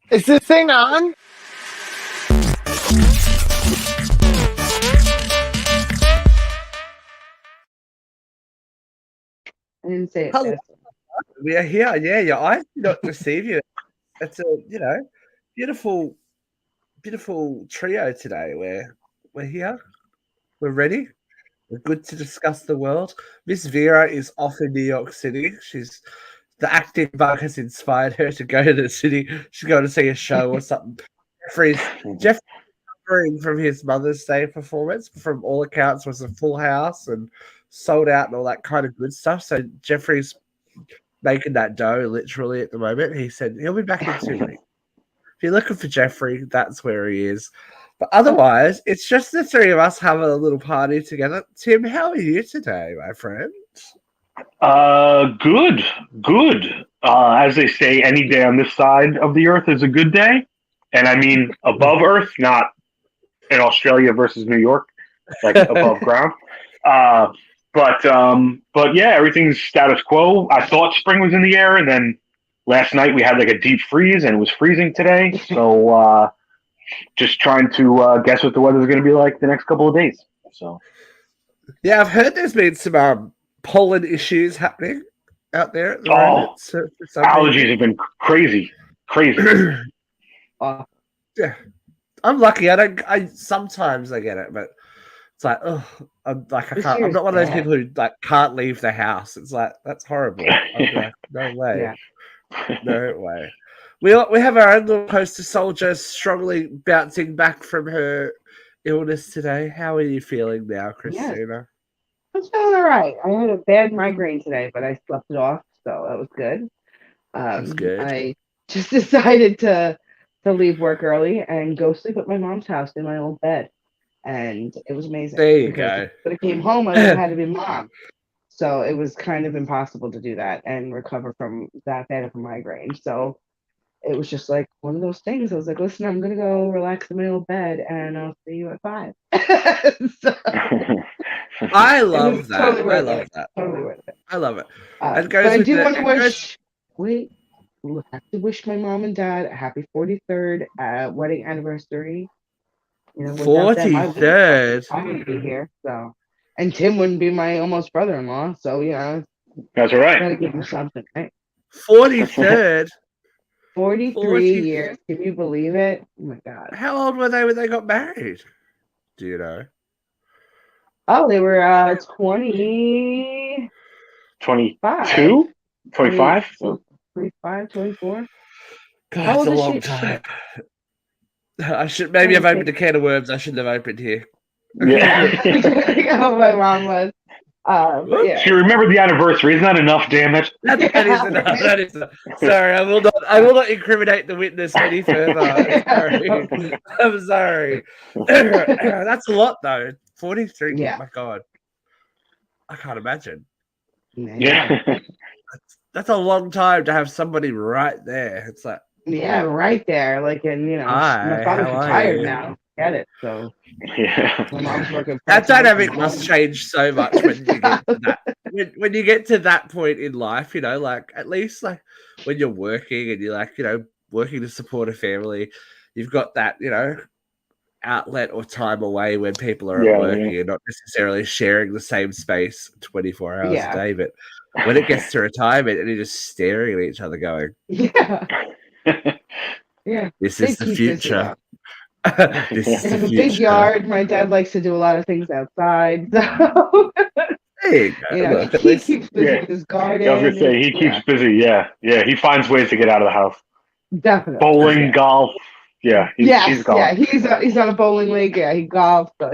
Is this thing on? I didn't say it Hello. fast. We are here. Yeah, your eyes do not deceive you. It's a beautiful, beautiful trio today. We're here. We're ready. We're good to discuss the world. Miss Vera is off in New York City. The acting bug has inspired her to go to the city. She's going to see a show or something. Jeffrey's recovering from his Mother's Day performance. From all accounts, was a full house and sold out and all that kind of good stuff. So Jeffrey's making that dough literally at the moment. He said he'll be back in 2 weeks. If you're looking for Jeffrey, that's where he is. But otherwise, it's just the three of us having a little party together. Tim, how are you today, my friend? Good, good. As they say, any day on this side of the earth is a good day. And I mean above earth, not in Australia versus New York, like above ground. Uh, but yeah, everything's status quo. I thought spring was in the air, and then last night we had like a deep freeze, and it was freezing today. So just trying to guess what the weather's going to be like the next couple of days. So Yeah, I've heard there's been some pollen issues happening out there at the moment. So allergies have been crazy. Yeah, I'm lucky. I sometimes I get it, but it's like, I'm not one of those people who like can't leave the house. It's like that's horrible. I'm like, no way, no way. We have our own little poster soldier strongly bouncing back from her illness today. How are you feeling now, Christina? I'm feeling all right. I had a bad migraine today, but I slept it off, so that was good. That's good. I just decided to leave work early and go sleep at my mom's house in my old bed, and it was amazing. There you go. But I came home, I would have had to be mom, so it was kind of impossible to do that and recover from that bad of a migraine. So it was just like one of those things. I was like, listen, I'm gonna go relax in my old bed, and I'll see you at 5. I love that. Totally I love that. Totally worth it. I love it. But I do want to wish. Wait, I have to wish my mom and dad a happy 43rd wedding anniversary. 43rd. I wouldn't be here, so, and Tim wouldn't be my almost brother-in-law. So that's all right. Gotta give him something, right? 43rd. 43 years. Can you believe it? Oh my god. How old were they when they got married? Do you know? Oh, they were 20. 22? 25? 25, 24. God, that's a long time. Maybe I've opened a can of worms I shouldn't have opened here. Yeah. Oh, my mom was. Yeah. She remembered the anniversary. Isn't that enough? Damn it! That is enough. That is enough. Sorry, I will not incriminate the witness any further. I'm sorry. That's a lot, though. 43. Yeah. Oh my god, I can't imagine. Yeah. That's a long time to have somebody right there. It's like right there. Like, and my father's retired now. Get it? So yeah, my mom's working. That dynamic must change so much when you get to that. When you get to that point in life, like at least like when you're working and you're like, working to support a family, you've got that, outlet or time away when people are at work and you're not necessarily sharing the same space 24 hours a day. But when it gets to retirement and you're just staring at each other going, this is the future. This is the future. Big yard. My dad likes to do a lot of things outside. So there you go. He keeps busy with his garden. I was gonna say he keeps busy. Yeah. He finds ways to get out of the house. Definitely. Bowling, golf. Yeah. He's golf. Yeah. He's on a bowling league. Yeah, he golfs. So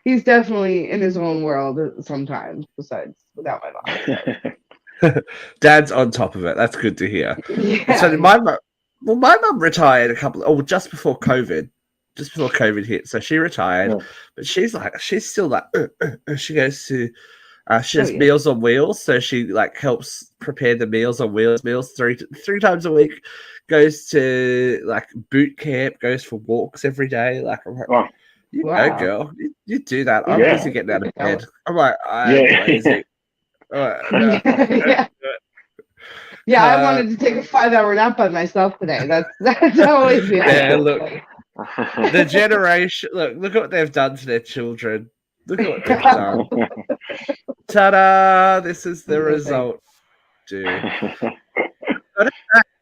he's definitely in his own world sometimes. Besides, without my mom. Dad's on top of it. That's good to hear. Yeah. So my mum retired just before COVID. Just before COVID hit, so she retired, but she's still like, she goes to, she does Meals on Wheels, so she like helps prepare the Meals on Wheels meals three times a week, goes to like boot camp, goes for walks every day. Like I'm like, you go, girl, you do that. I'm busy getting out of bed. I'm like, I'm lazy. Yeah, I wanted to take a 5-hour nap by myself today. That's always the Yeah, look, the generation. Look at what they've done to their children. Look at what they've done. Ta-da! This is the result, dude.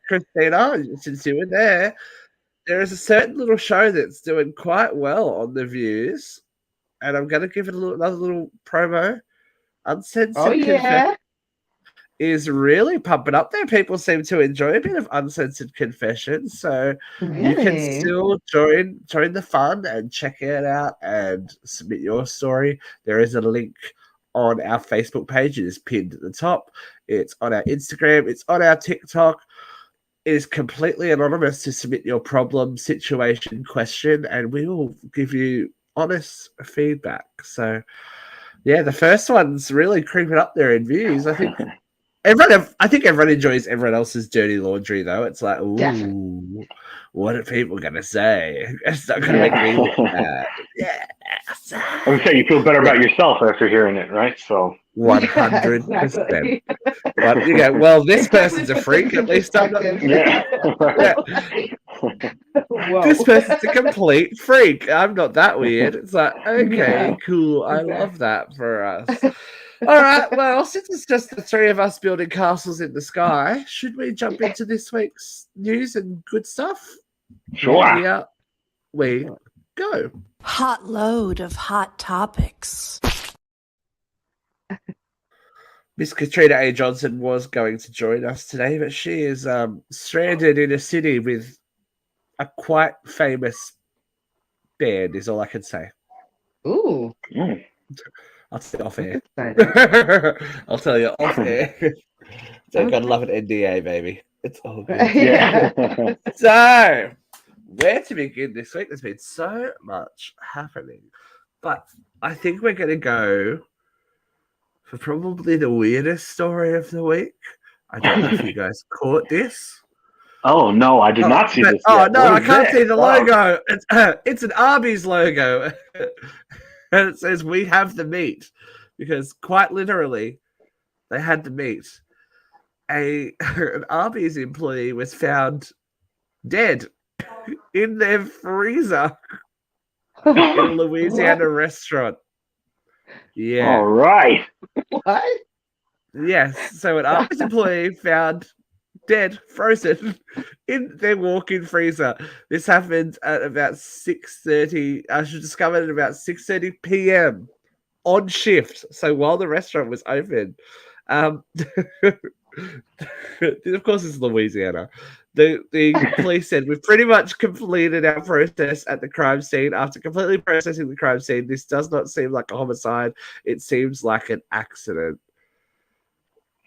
Christina, since you were there, there is a certain little show that's doing quite well on the views, and I'm going to give it another little promo. Uncensored Oh yeah, is really pumping up there. People seem to enjoy a bit of uncensored confessions, so you can really? still join the fun and check it out and submit your story. There is a link on our Facebook page. It is pinned at the top. It's on our Instagram. It's on our TikTok. It is completely anonymous to submit your problem, situation, question, and we will give you honest feedback. So, yeah, the first one's really creeping up there in views. I think everyone enjoys everyone else's dirty laundry, though. It's like, ooh, Definitely. what are people gonna say? It's not gonna make me look bad. Yeah, I would say you feel better about yourself after hearing it, right? So 100%. Exactly. But you go, well, this person's a freak. At least I'm not. yeah. Whoa. This person's a complete freak. I'm not that weird. It's like, okay, Yeah. cool. I Okay. love that for us. All right. Well, since it's just the three of us building castles in the sky, should we jump into this week's news and good stuff? Sure. Here we go. Hot load of hot topics. Miss Katrina A. Johnson was going to join us today, but she is stranded in a city with a quite famous band, is all I can say. Ooh. I'll tell you off air. Exciting. I'll tell you off air. So gotta love an NDA, baby. It's all good. Yeah. So, where to begin this week? There's been so much happening, but I think we're going to go for probably the weirdest story of the week. I don't know if you guys caught this. Oh no, I did not see this. Oh yet. no, What I is can't this? see the Wow. logo. It's an Arby's logo, and it says "We have the meat," because quite literally, they had the meat. An Arby's employee was found dead in their freezer in a Louisiana restaurant. Yeah. All right. What? Yes. So an Arby's employee found dead, frozen in their walk-in freezer. This happened at about 6:30. I should discover it at about 6:30 p.m. on shift. So while the restaurant was open. Of course, it's Louisiana. The police said, we've pretty much completed our process at the crime scene. After completely processing the crime scene, this does not seem like a homicide. It seems like an accident.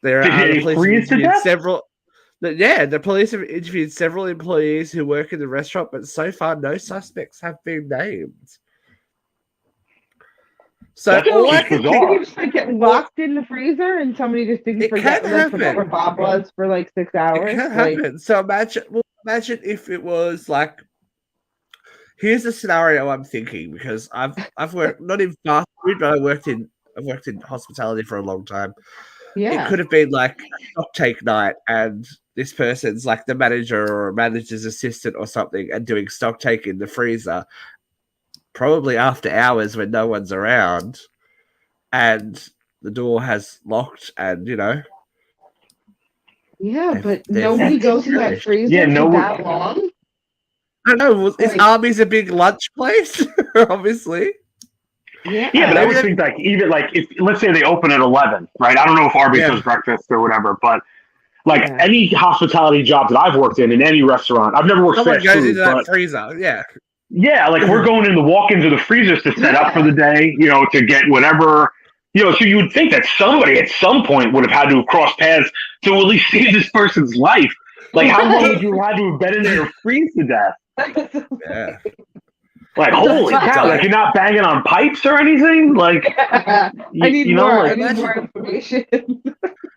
The police have interviewed several. The police have interviewed several employees who work in the restaurant, but so far no suspects have been named. So all I can think you just like get locked in the freezer and somebody just didn't forget where Bob was for like 6 hours. It can happen. So imagine if it was like. Here's the scenario I'm thinking, because I've worked not in fast food, but I've worked in hospitality for a long time. Yeah. It could have been like a stock take night, and this person's like the manager or a manager's assistant or something, and doing stock take in the freezer. Probably after hours when no one's around and the door has locked and, Yeah, but nobody goes in that freezer for that long? I don't know. Is Arby's a big lunch place? Obviously. Yeah, but I would think even if let's say they open at 11, right? I don't know if Arby's does breakfast or whatever, but any hospitality job that I've worked in any restaurant, I've never worked fast food, into that freezer, yeah. Yeah, we're going in the walk-ins of the freezers to set up for the day, to get whatever, so you would think that somebody at some point would have had to have crossed paths to at least save this person's life. How long would you have had to have been in there to freeze to death? Yeah. Holy cow, you're not banging on pipes or anything? I need more information.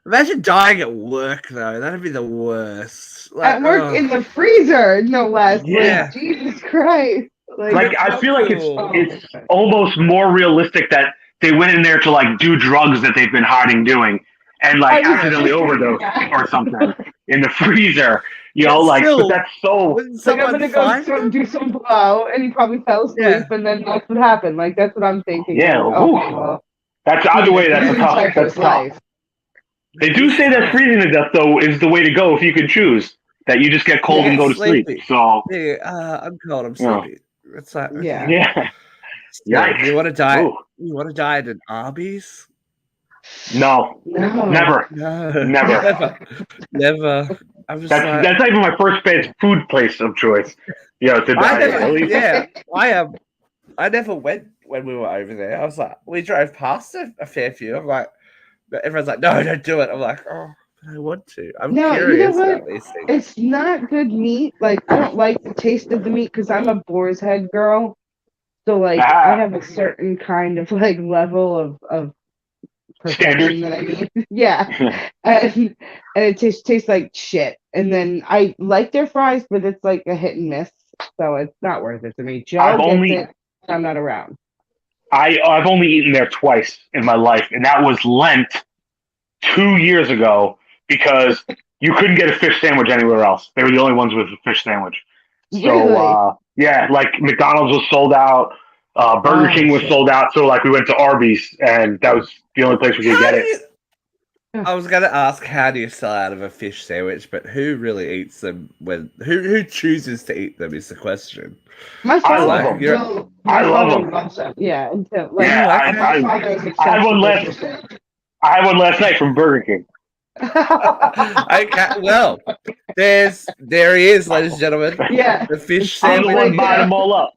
Imagine dying at work, though. That'd be the worst. At work in the freezer, no less. Yeah. Jesus Christ. I feel like it's almost more realistic that they went in there to do drugs that they've been hiding doing, and like I was accidentally thinking overdose that. or something in the freezer. You But know, like, still, but that's so. wouldn't Like, I'm someone gonna find go them? do some blow, and he probably fell asleep, Yeah. and then that's what happened. Like, that's what I'm thinking. Yeah, Like, oof. okay, well, That's you either know, way. he That's a didn't tough. fight for That's his tough. life. They do say that freezing to death though is the way to go if you can choose. That you just get cold and go to sleep. Sleepy. So Yeah, I'm cold. I'm Yeah. sleepy. It's like, okay. Yeah. yeah, Still, yikes. you want to die? Ooh. You want to die at an Arby's? No, No. never, No, never. never. I'm just That's like, that's not even my first food place of choice. You know, to I die at never. least. Yeah, I never went when we were over there. I was like, we drove past a fair few. I'm like, but everyone's like, no, don't do it. I'm like, oh, but I want to. I'm No, you know curious what? about these things. It's not good meat. Like, I don't like the taste of the meat because I'm a boar's head girl. So, like, I have a certain kind of like level of perfection Standard. that I need. Yeah, and it tastes like shit. And then I like their fries, but it's like a hit and miss, so it's not worth it to me. Joe I've gets only it. I'm not around. I've only eaten there twice in my life, and that was Lent 2 years ago because you couldn't get a fish sandwich anywhere else. They were the only ones with a fish sandwich. So Really? yeah, like McDonald's was sold out, Burger Oh, King was shit. sold out. So like we went to Arby's, and that was the only place we could How get do it. you? I was going to ask, how do you sell out of a fish sandwich? But who really eats them? Who chooses to eat them is the question. My father, love them. until- I my love father them. loves them. Yeah, until like Yeah, my father's I had one obsessed last. with I had one last night from Burger King. Okay, well, there he is, ladies and gentlemen. Yeah, The fish I'm the sandwich. one buying them all up.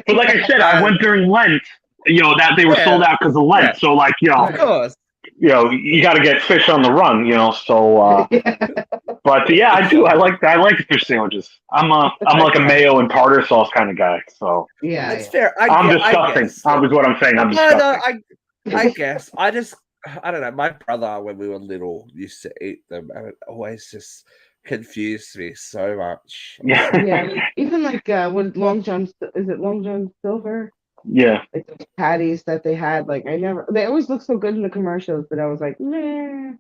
But like I said, I went during Lent. You know that they were sold out because of Lent. Yeah. So like Of course. you got to get fish on the run. So but yeah, I do. I like the fish sandwiches. I'm like a mayo and tartar sauce kind of guy. So yeah, That's yeah. fair. I'm I disgusting. guess. That was what I'm saying. I'm No, disgusting. I guess. I don't know. My brother, when we were little, used to eat them, and it always just confused me so much. Yeah. Yeah, even like when Long John, is it Long John Silver? Yeah. Like those patties that they had, like they always look so good in the commercials, but I was like, nah.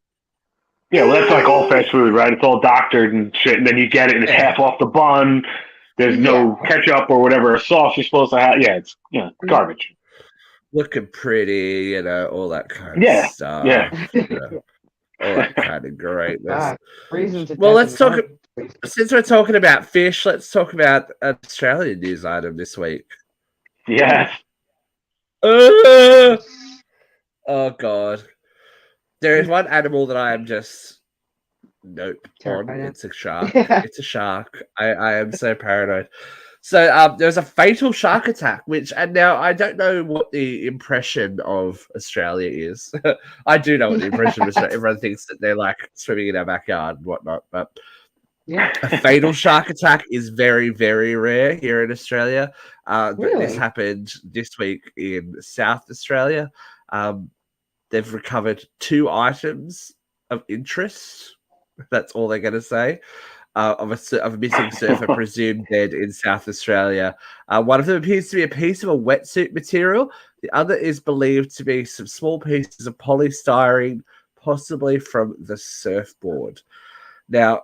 Yeah, well, that's like all fast food, right? It's all doctored and shit, and then you get it, and it's half off the bun. There's no ketchup or whatever sauce you're supposed to have. Yeah, it's garbage. Looking pretty, all that kind of stuff. Yeah. All that kind of greatness. Well, let's talk. Since we're talking about fish, let's talk about an Australian news item this week. Yes. Oh God. There is one animal that I am just nope on. It's a shark. It's a shark. I am so paranoid. So there's a fatal shark attack, and now I don't know what the impression of Australia is. I do know what the impression of Australia. Everyone thinks that they're like swimming in our backyard and whatnot, but a fatal shark attack is very, very rare here in Australia. But this happened this week in South Australia. They've recovered 2 items of interest. That's all they're going to say. Of a missing surfer presumed dead in South Australia. One of them appears to be a piece of a wetsuit material. The other is believed to be some small pieces of polystyrene, possibly from the surfboard. Now,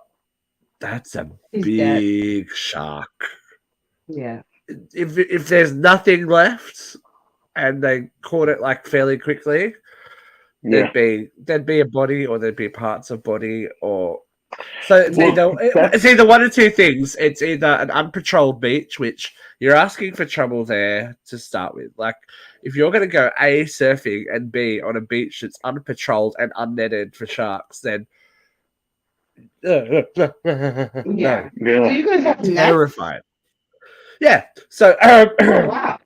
that's a big shark. Yeah. If there's nothing left, and they caught it like fairly quickly, there'd be a body, or there'd be parts of body, or so it's either one of two things. It's either an unpatrolled beach, which you're asking for trouble there to start with. Like if you're going to go A, surfing, and B, on a beach that's unpatrolled and unnetted for sharks, then Yeah. So you guys have terrified. Yeah. So wow.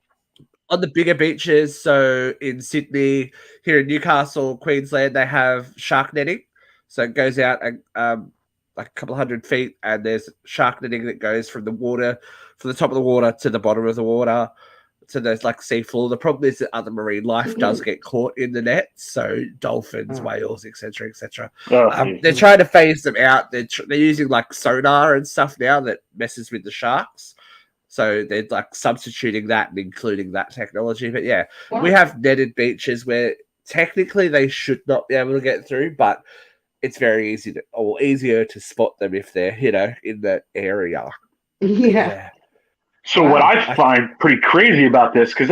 On the bigger beaches, so in Sydney, here in Newcastle, Queensland, they have shark netting. So it goes out like a couple of 100 feet, and there's shark netting that goes from the top of the water to the bottom of the water. So there's like seafloor. The problem is that other marine life does get caught in the net. So dolphins, whales, etc., etc. They're trying to phase them out. They're using like sonar and stuff now that messes with the sharks. So they're like substituting that and including that technology. But yeah, we have netted beaches where technically they should not be able to get through, but it's very easy or easier to spot them if they're, in that area. Yeah. So Wow. what I find pretty crazy about this, because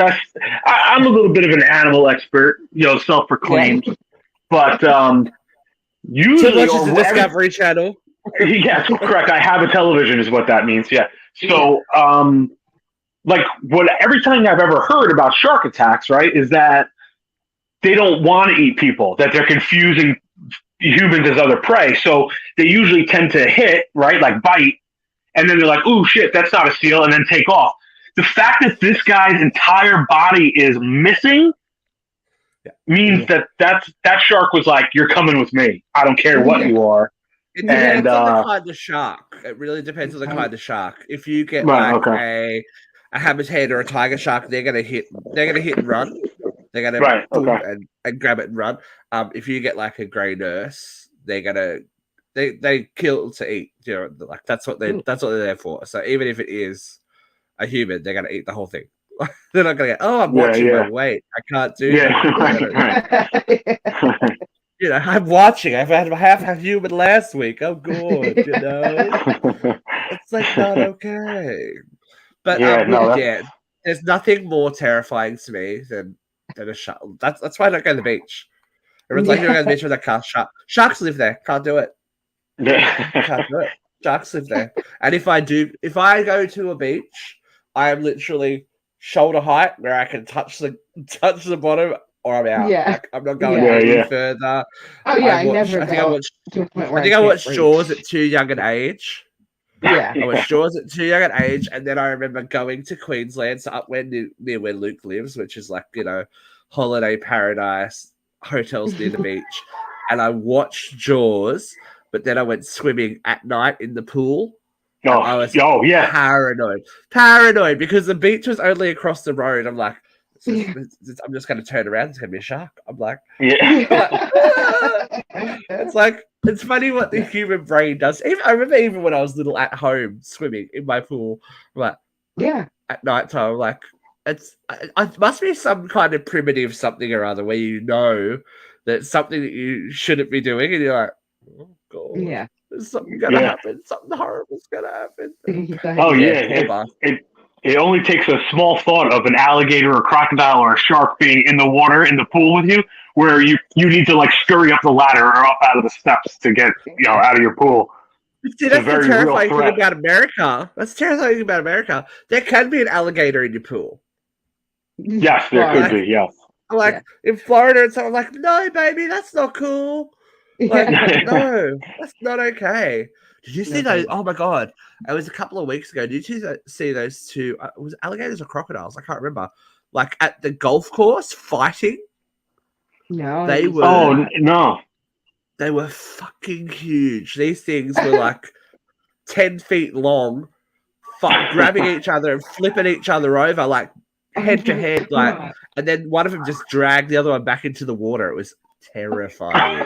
I'm a little bit of an animal expert, self-proclaimed, but usually Too much is the Discovery Channel. Yeah, correct. I have a television, is what that means. Yeah. So, every time I've ever heard about shark attacks, right, is that they don't want to eat people, that they're confusing humans as other prey. So they usually tend to hit, right, like bite, and then they're like, "Ooh, shit, that's not a seal," and then take off. The fact that this guy's entire body is missing means that shark was like, "You're coming with me. I don't care what you are." It depends on the kind of shark. It really depends on the kind of shark. If you get a hammerhead or a tiger shark, they're gonna hit and run. They're gonna and grab it and run. If you get like a grey nurse, they're gonna they kill to eat. That's what they're there for. So even if it is a human, they're gonna eat the whole thing. They're not gonna go, I'm watching my weight. I can't do that. I'm watching. I've had half a human last week. Oh, good. It's like not okay. But there's nothing more terrifying to me than a shark. That's why I don't go to the beach. Everyone's like, you don't go to the beach with a car shark. Sharks live there. Can't do it. Can't do it. Sharks live there. And if I go to a beach, I am literally shoulder height where I can touch the bottom. Or I'm out. Yeah. I'm not going any further. Oh yeah, I think I watched Jaws at too young an age. Yeah. I watched Jaws at too young an age, and then I remember going to Queensland, so up near where Luke lives, which is like, holiday paradise, hotels near the beach. And I watched Jaws, but then I went swimming at night in the pool. I was paranoid because the beach was only across the road. I'm like, I'm just going to turn around. It's going to be a shark. I'm like, it's funny what the human brain does. I remember when I was little at home swimming in my pool, at night time, like it must be some kind of primitive something or other where that something that you shouldn't be doing, and you're like, oh god, there's something going to happen. Something horrible's going to happen. Oh yeah, It only takes a small thought of an alligator or crocodile or a shark being in the water in the pool with you, where you need to like scurry up the ladder or up out of the steps to get out of your pool. See, that's the terrifying thing about America. That's the terrifying thing about America. There can be an alligator in your pool. Yes, there could be. Yes. In Florida, and so I'm like, no, baby, that's not cool. Like, no, that's not okay. Did you see those? Oh my god! It was a couple of weeks ago. Did you see those two? Was it alligators or crocodiles? I can't remember. Like at the golf course fighting. No, they were. Oh no! They were fucking huge. These things were like 10 feet long, grabbing each other and flipping each other over, like head to head, like. And then one of them just dragged the other one back into the water. It was terrifying.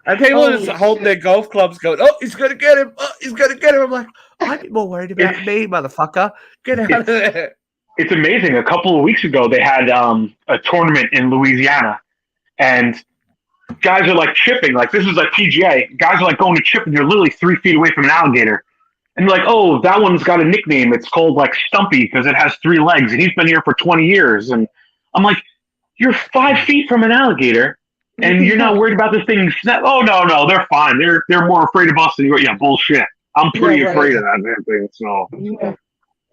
And people are just holding their golf clubs going, oh, he's going to get him. Oh, he's going to get him. I'm like, I'd be more worried about me, motherfucker. Get out of there. It's amazing. A couple of weeks ago, they had a tournament in Louisiana. And guys are like chipping. Like, this is like PGA. Guys are like going to chip, and they're literally 3 feet away from an alligator. And they're like, oh, that one's got a nickname. It's called like Stumpy because it has 3 legs. And he's been here for 20 years. And I'm like, you're 5 feet from an alligator. And you're not worried about this thing. Oh, no, they're fine. They're more afraid of us than you are. Yeah, bullshit. I'm pretty afraid of that damn thing. So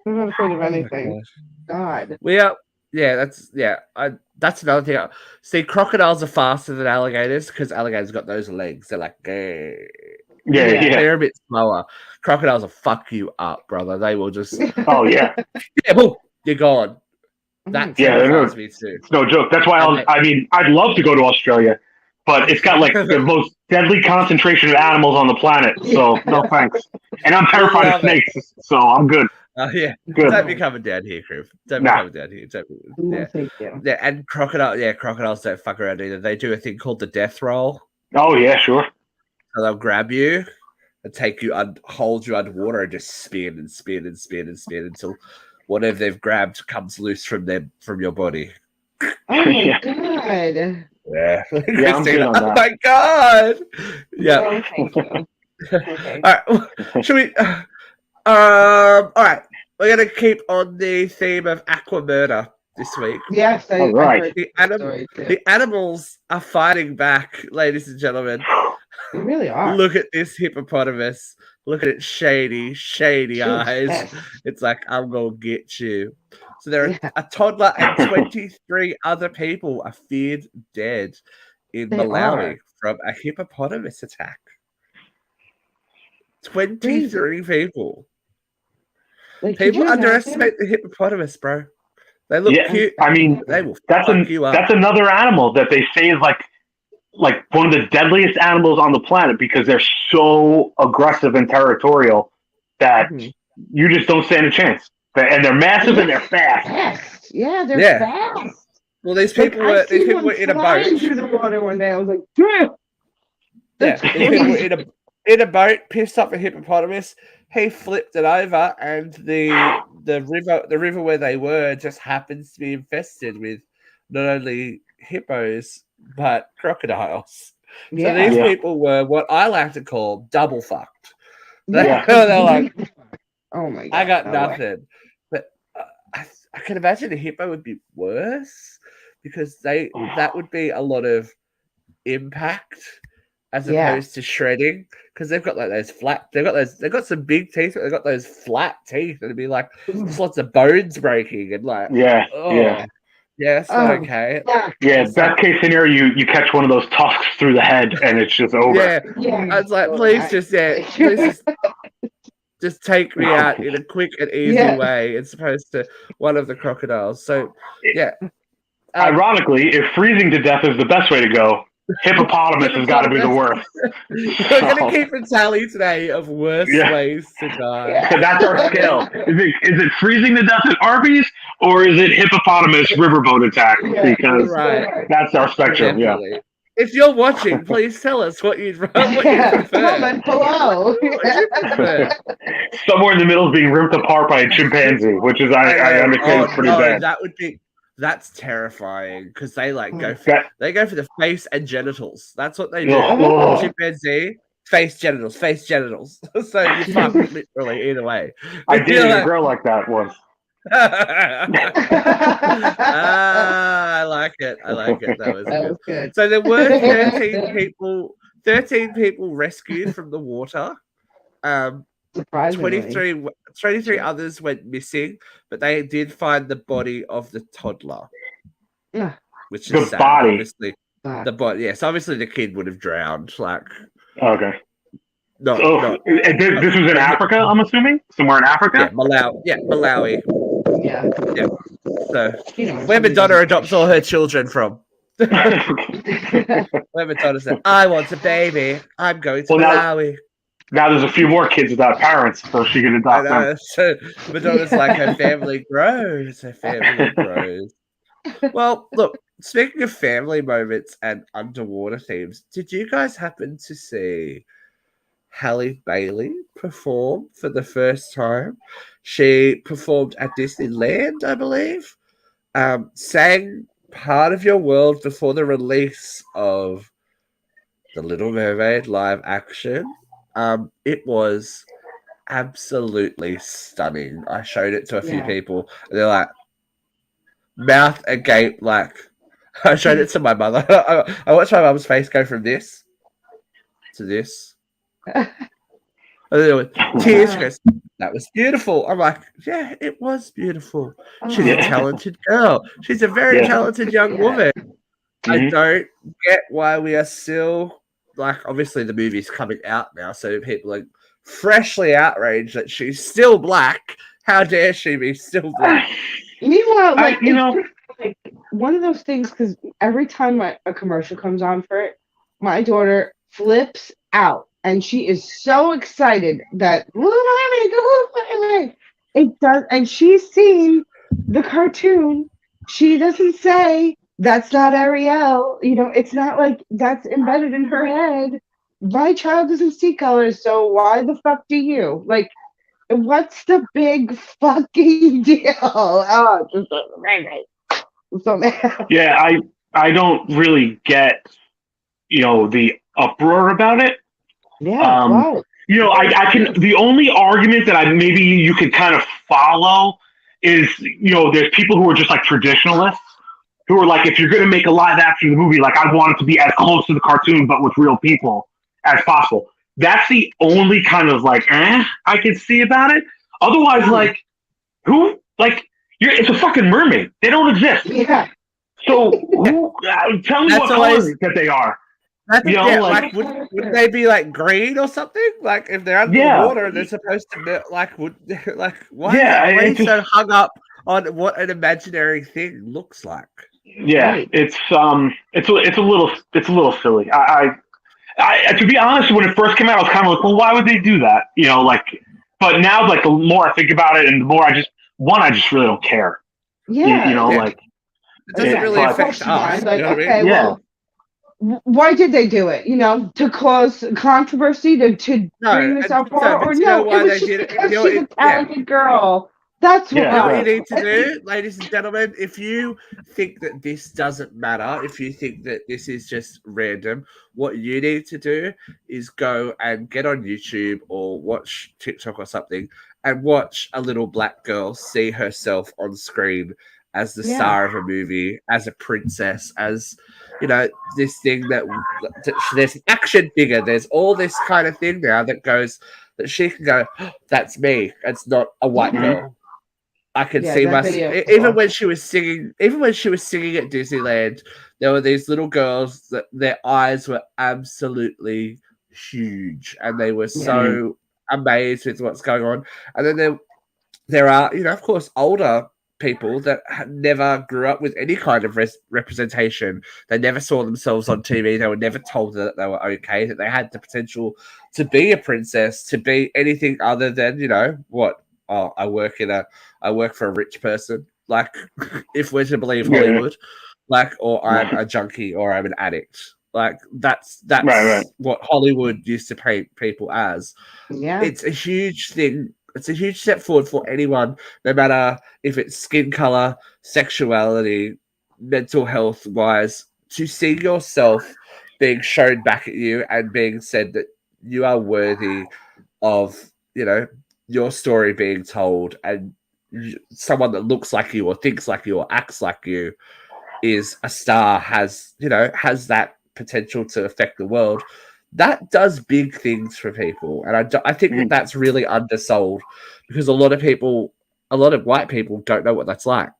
I'm not afraid of anything. God. That's another thing. See, crocodiles are faster than alligators because alligators got those legs. They're like, they're a bit slower. Crocodiles will fuck you up, brother. They will just. Oh yeah. Boom, you're gone. That terrifies me too. It's no joke. That's why I'd love to go to Australia, but it's got like the most deadly concentration of animals on the planet. So no thanks. And I'm terrified of snakes, so I'm good. Oh yeah, good. Don't be coming down here, Crew. Don't be coming down here. Thank you. Yeah, and crocodiles don't fuck around either. They do a thing called the death roll. Oh yeah, sure. So they'll grab you and take you hold you underwater and just spin and spin and spin and spin until whatever they've grabbed comes loose from your body. Oh my Yeah. god. Yeah. I'm good Christina, on oh that. my God. Yeah. Oh, thank you. Okay. All right. Should we? All right. We're gonna keep on the theme of aqua murder this week. Yes, I Alright. heard The that story too. the animals are fighting back, ladies and gentlemen. They really are. Look at this hippopotamus. Look at its shady, shady She was eyes. pissed. It's like, I'm gonna get you. So there are Yeah. a toddler and 23 other people are feared dead in They Malawi are. from a hippopotamus attack. 23 people. Like, could People you imagine? underestimate the hippopotamus, bro. They look Yeah, cute. I mean, They will that's fuck you up. that's another animal that they say is like one of the deadliest animals on the planet because they're so aggressive and territorial that Mhm. you just don't stand a chance. And they're massive and they're fast. Fast. Yeah, they're Yeah. fast. Well, these Like, people I were seen one in a flying boat. through the water one day. I was like, "Damn, Yeah, that's these people were crazy." in a boat, pissed off a hippopotamus. He flipped it over, and the river where they were just happens to be infested with not only hippos but crocodiles. So Yeah. these Yeah. people were what I like to call double fucked. Yeah. They're like, oh my god. I got no way. nothing. But I can imagine a hippo would be worse because that would be a lot of impact as Yeah. opposed to shredding because they've got like they've got some big teeth, but they've got those flat teeth. It'd be like just lots of bones breaking and like Yeah, oh yeah, it's not okay. yeah. Best case scenario, you catch one of those tusks through the head and it's just over. Yeah, I was like, please just take me out in a quick and easy way as opposed to one of the crocodiles. So yeah. Ironically, if freezing to death is the best way to go, hippopotamus has got to be the worst. We're gonna keep a tally today of worst ways to die. So that's our scale. Is it freezing to death at Arby's or is it hippopotamus riverboat attack? Because that's our spectrum. Definitely. Yeah. If you're watching, please tell us what you'd prefer. Comment below. What you prefer. Somewhere in the middle is being ripped apart by a chimpanzee, which is I understand is pretty bad. That's terrifying because they go for the face and genitals. That's what they do. Oh. Chimpanzee, face genitals. So you fuck literally either way. I dated a girl like that once. I like it. That was good. So there were 13 people rescued from the water. 23 others went missing, but they did find the body of the toddler. Yeah. Which is the sad. body. Obviously, the body. Yes, obviously the kid would have drowned. Okay. No. This was in Africa, I'm assuming? Somewhere in Africa? Yeah, Malawi. Yeah. So where Madonna adopts all her children from. Where Madonna said, I want a baby. I'm going to Malawi. Now there's a few more kids without parents, so she can adopt them. So Madonna's like, her family grows. Well, look, speaking of family moments and underwater themes, did you guys happen to see Halle Bailey perform for the first time? She performed at Disneyland, I believe. Sang Part of Your World before the release of The Little Mermaid live action. It was absolutely stunning. I showed it to a few people, and they're like, mouth agape. I showed it to my mother. I watched my mum's face go from this to this. And then tears. She goes, that was beautiful. I'm like, yeah, it was beautiful. She's a talented girl. She's a very talented young woman. Mm-hmm. I don't get why we are still obviously the movie's coming out now, so people are freshly outraged that she's still black. How dare she be still black? Meanwhile, one of those things, because every time a commercial comes on for it, my daughter flips out, and she is so excited that it does, and she's seen the cartoon. She doesn't say that's not Ariel. It's not like that's embedded in her head. My child doesn't see colors, so why the fuck do you? What's the big fucking deal? Oh, So Yeah, I don't really get, the uproar about it. yeah, wow. I can. The only argument that maybe you could kind of follow is, there's people who are just like traditionalists who are like, if you're going to make a live action movie, like I want it to be as close to the cartoon but with real people as possible. That's the only kind of like I can see about it. Otherwise, like who like it's a fucking mermaid. They don't exist. Yeah. So who? Tell me That's what always- color that they are. That's like would they be like green or something? Like if they're under the water and they're supposed to be like why are you so hung up on what an imaginary thing looks like? Yeah, Right. it's a little silly. I to be honest, when it first came out, I was kind of like, well, why would they do that? But now, like, the more I think about it, and the more I just really don't care. Yeah. Like it doesn't really affect us. Like, You know what I mean? okay, well, why did they do it? To cause controversy, to bring this up, or no? It was just because she's a talented girl. That's what. What you need to do, ladies and gentlemen, if you think that this doesn't matter, if you think that this is just random, what you need to do is go and get on YouTube or watch TikTok or something and watch a little black girl see herself on screen as the star of a movie, as a princess, as this thing that there's an action figure, there's all this kind of thing now that she can go, oh, that's me. It's not a white girl. I can see myself. Even when she was singing at Disneyland, there were these little girls that their eyes were absolutely huge, and they were so amazed with what's going on. And then there are, of course, older people that never grew up with any kind of representation. They never saw themselves on TV. They were never told that they were okay, that they had the potential to be a princess, to be anything other than, what? Oh, I work for a rich person. Like, if we're to believe Hollywood, or I'm a junkie or I'm an addict. Like, that's right. What Hollywood used to paint people as. Yeah. It's a huge thing. It's a huge step forward for anyone, no matter if it's skin color, sexuality, mental health wise, to see yourself being shown back at you and being said that you are worthy of, your story being told, and someone that looks like you or thinks like you or acts like you is a star, has that potential to affect the world. That does big things for people, and I think that's really undersold, because a lot of white people don't know what that's like.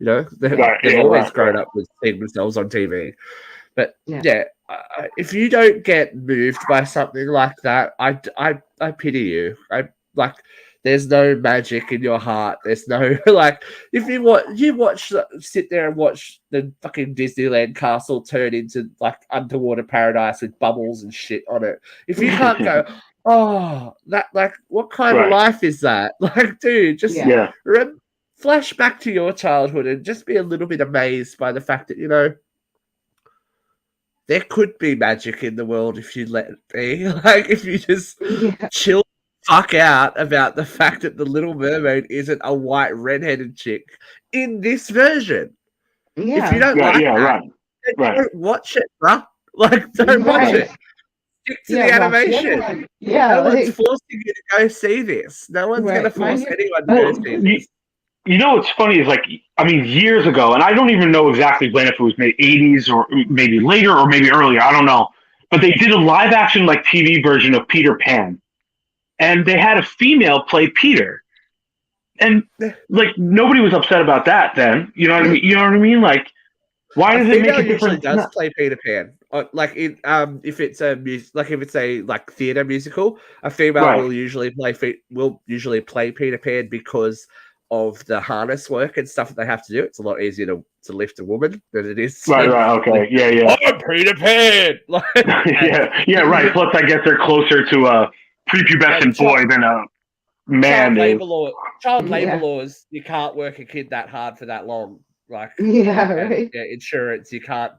They've always grown up with seeing themselves on TV. But if you don't get moved by something like that, I pity you. There's no magic in your heart. There's no if you sit there and watch the fucking Disneyland castle turn into like underwater paradise with bubbles and shit on it. If you can't go, oh, that what kind of life is that? Dude, just flash back to your childhood and just be a little bit amazed by the fact that there could be magic in the world if you let it be. If you just chill fuck out about the fact that the Little Mermaid isn't a white redheaded chick in this version. Yeah. If you don't don't watch it, bruh. Don't watch it. Stick to the animation. No one's forcing you to go see this. No one's going to force anyone to go see this. What's funny is years ago, and I don't even know exactly when, if it was maybe 80s or maybe later or maybe earlier, I don't know. But they did a live action TV version of Peter Pan. And they had a female play Peter. And nobody was upset about that then. You know what I mean? Why does it make a difference? Usually does play Peter Pan. If it's a theater musical, a female will usually play Peter Pan because of the harness work and stuff that they have to do. It's a lot easier to lift a woman than it is. Okay. Yeah. I'm Peter Pan. Right. Plus, I guess they're closer to a prepubescent boy than a man. Child labor laws. You can't work a kid that hard for that long. Insurance. You can't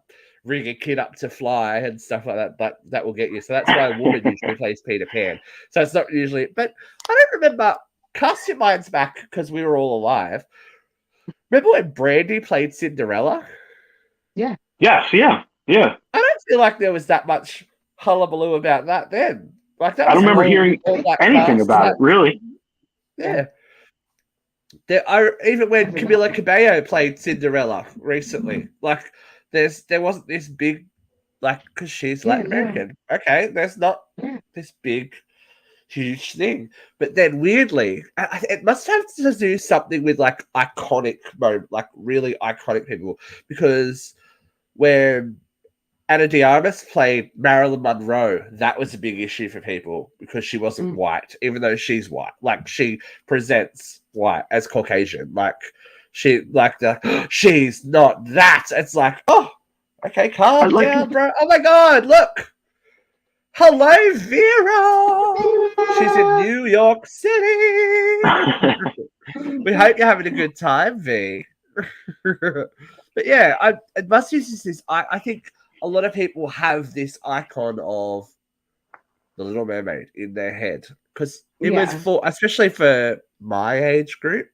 rig a kid up to fly and stuff like that. But that will get you. So that's why a woman usually plays Peter Pan. So it's not usually. But I don't remember. Cast your minds back, because we were all alive. Remember when Brandy played Cinderella? Yeah. Yes, yeah. I don't feel like there was that much hullabaloo about that then. Like that I was don't remember hearing all that anything cast, about it, really. Yeah. Even when Camila Cabello played Cinderella recently, like there wasn't this big, like, because she's Latin American. Okay, there's not this big, huge thing. But then weirdly, it must have to do something with like iconic moment, like really iconic people, because when Anna de Armas played Marilyn Monroe, that was a big issue for people because she wasn't white, even though she's white. Like, she presents white as Caucasian. Like, she's not that. It's like, oh, okay, calm down, bro. Oh my God, look. Hello, Vera. She's in New York City. We hope you're having a good time, V. But yeah, it must be just this. I think a lot of people have this icon of the Little Mermaid in their head because it was especially for my age group,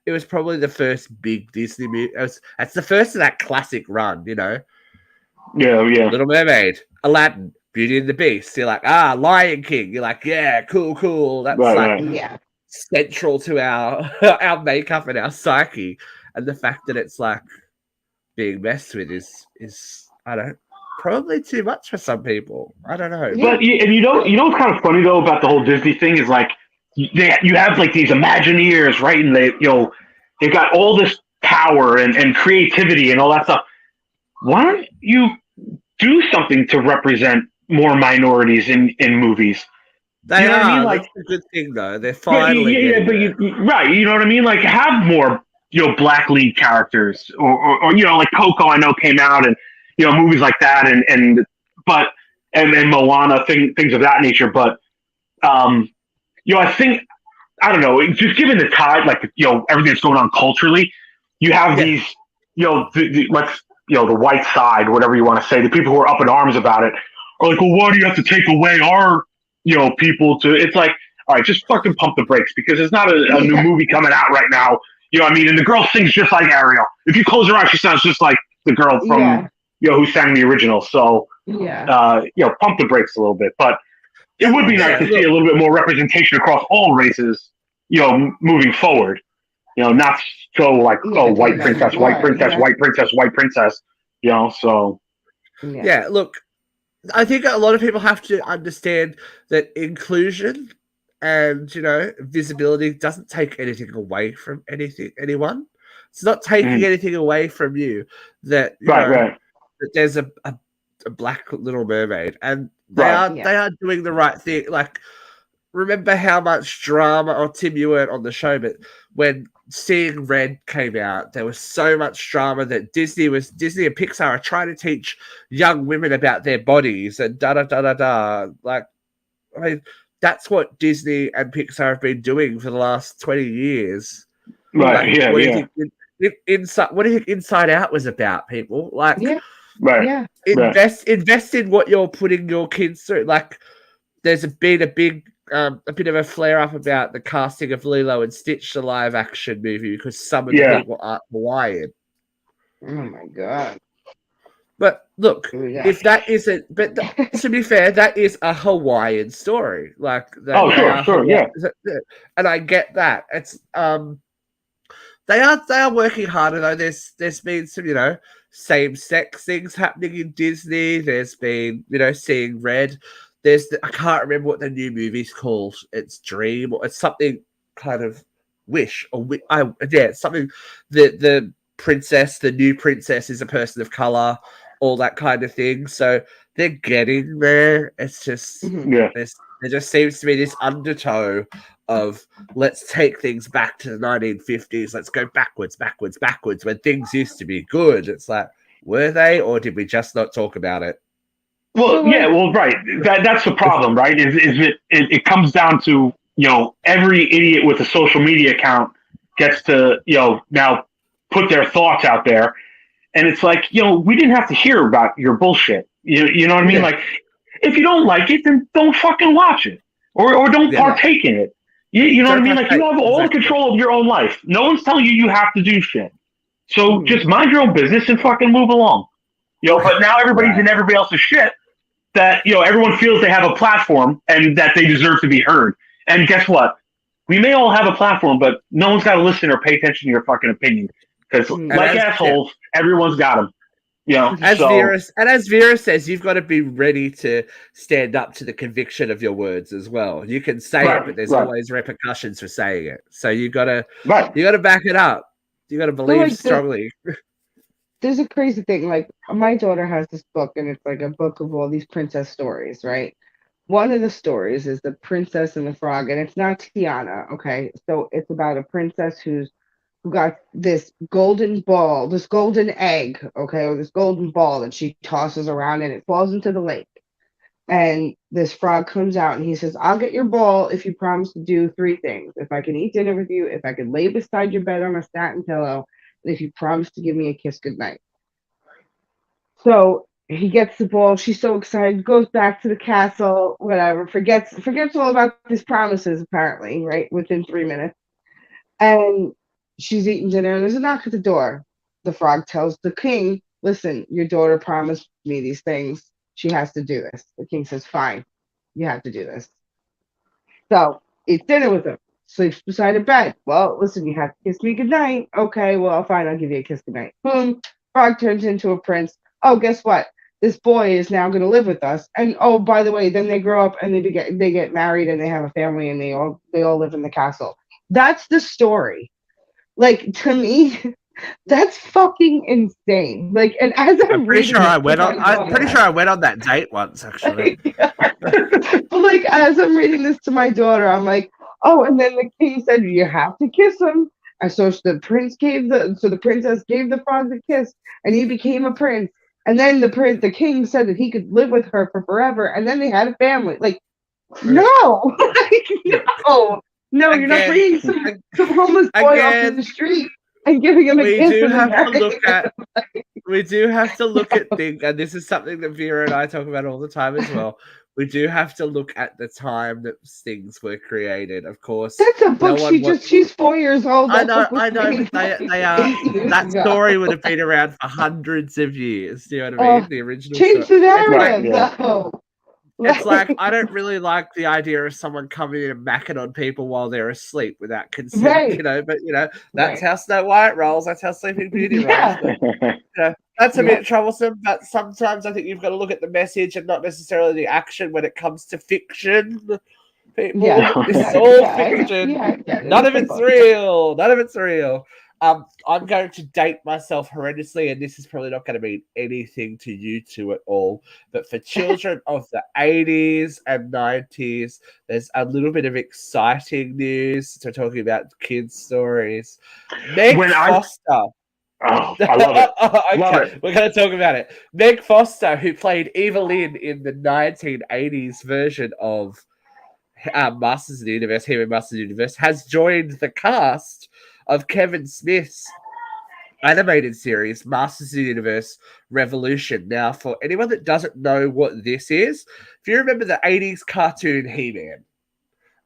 it was probably the first big Disney movie. It's the first of that classic run, you know. Yeah. Little Mermaid, Aladdin, Beauty and the Beast. You're like, Lion King. You're like, yeah, cool. That's central to our makeup and our psyche, and the fact that it's like being messed with is I don't probably too much for some people. I don't know. But and you know what's kind of funny though about the whole Disney thing is like you have like these Imagineers, right? And they've got all this power and creativity and all that stuff. Why don't you do something to represent more minorities in movies? They you know are. What I mean? Like, that's a good thing though. They're finally right. You know what I mean? Like, have more black lead characters or like Coco. I know came out and movies like that and Moana things of that nature. But I think I don't know. Just given the tide, like everything that's going on culturally, you have these the white side, whatever you want to say, the people who are up in arms about it are like, well, why do you have to take away our people to? It's like, all right, just fucking pump the brakes because there's not a new movie coming out right now. You know what I mean? And the girl sings just like Ariel. If you close her eyes, she sounds just like the girl from who sang the original. So pump the brakes a little bit. But it would be nice to see a little bit more representation across all races, moving forward. Not so like, white princess, white princess, white princess, white princess. So look, I think a lot of people have to understand that inclusion and visibility doesn't take anything away from anyone. It's not taking anything away from you that that there's a black Little Mermaid, and they are doing the right thing. Like, remember how much drama, or Tim, you weren't on the show, but when Seeing Red came out, there was so much drama that Disney and Pixar are trying to teach young women about their bodies and da. Like, I mean, that's what Disney and Pixar have been doing for the last 20 years. Right. Like, what do you think Inside Out was about, people? Like, invest in what you're putting your kids through. Like, there's been a bit of a flare up about the casting of Lilo and Stitch, the live action movie, because some of the people aren't Hawaiian. Oh my God. But look, if that isn't, but to be fair, that is a Hawaiian story. Like, sure, yeah. And I get that. It's they are working harder though. There's been some same sex things happening in Disney. There's been Seeing Red. I can't remember what the new movie's called. It's Dream or it's something kind of Wish or it's something. The princess, the new princess, is a person of color. All that kind of thing. So they're getting there. It's just there just seems to be this undertow of let's take things back to the 1950s. Let's go backwards when things used to be good. It's like, were they, or did we just not talk about it? Well, right. That's the problem, right? Is it comes down to every idiot with a social media account gets to now put their thoughts out there. And it's like, we didn't have to hear about your bullshit. You know what I mean? Like, if you don't like it, then don't fucking watch it or don't partake in it. You know what I mean? Like, you have all the control of your own life. No one's telling you have to do shit. So just mind your own business and fucking move along. But now everybody's in everybody else's shit that, everyone feels they have a platform and that they deserve to be heard. And guess what? We may all have a platform, but no one's got to listen or pay attention to your fucking opinion. Because like assholes, everyone's got them. As Vera says, you've got to be ready to stand up to the conviction of your words as well. You can say it, but there's always repercussions for saying it. So you got to back it up. You got to believe strongly. There's a crazy thing. Like, my daughter has this book, and it's like a book of all these princess stories, right? One of the stories is The Princess and the Frog, and it's not Tiana, okay? So it's about a princess who got this golden ball, this golden egg, okay, or this golden ball that she tosses around, and it falls into the lake. And this frog comes out, and he says, I'll get your ball if you promise to do 3 things. If I can eat dinner with you, if I can lay beside your bed on a satin pillow, and if you promise to give me a kiss goodnight. So he gets the ball. She's so excited, goes back to the castle, whatever, forgets all about these promises, apparently, right, within 3 minutes. And she's eating dinner, and there's a knock at the door. The frog tells the king, listen, your daughter promised me these things. She has to do this. The king says, fine, you have to do this. So eats dinner with him, sleeps beside a bed. Well, listen, you have to kiss me goodnight. Okay, well, fine, I'll give you a kiss goodnight. Boom, frog turns into a prince. Oh, guess what? This boy is now going to live with us. And oh, by the way, then they grow up and they get married and they have a family and they all live in the castle. That's the story. Like, to me, that's fucking insane. Like, and as I'm pretty sure I went on that date once, actually. But like, as I'm reading this to my daughter, I'm like, oh, and then the king said you have to kiss him. And so the princess gave the frog a kiss, and he became a prince. And then the king said that he could live with her for forever, and then they had a family. Like, no, no, you're not bringing some homeless boy off in the street and giving him a kiss. We do have to look at things, and this is something that Vera and I talk about all the time as well. We do have to look at the time that things were created. Of course, that's a book. She's 4 years old. I know. But they are. That story would have been around for hundreds of years. Do you know what I mean? The original. Change the narrative. It's like, I don't really like the idea of someone coming in and macking on people while they're asleep without consent, but that's how Snow White rolls. That's how Sleeping Beauty rolls. But, that's a bit troublesome, but sometimes I think you've got to look at the message and not necessarily the action when it comes to fiction. People, this is all fiction. None of it's real. None of it's real. I'm going to date myself horrendously, and this is probably not going to mean anything to you two at all. But for children of the 80s and 90s, there's a little bit of exciting news. So we're talking about kids' stories. Meg Foster. Oh, I love it. Okay, love it. We're going to talk about it. Meg Foster, who played Evelyn in the 1980s version of Masters of the Universe, He-Man Masters of the Universe, has joined the cast of Kevin Smith's animated series, Masters of the Universe Revolution. Now, for anyone that doesn't know what this is, if you remember the 80s cartoon He-Man,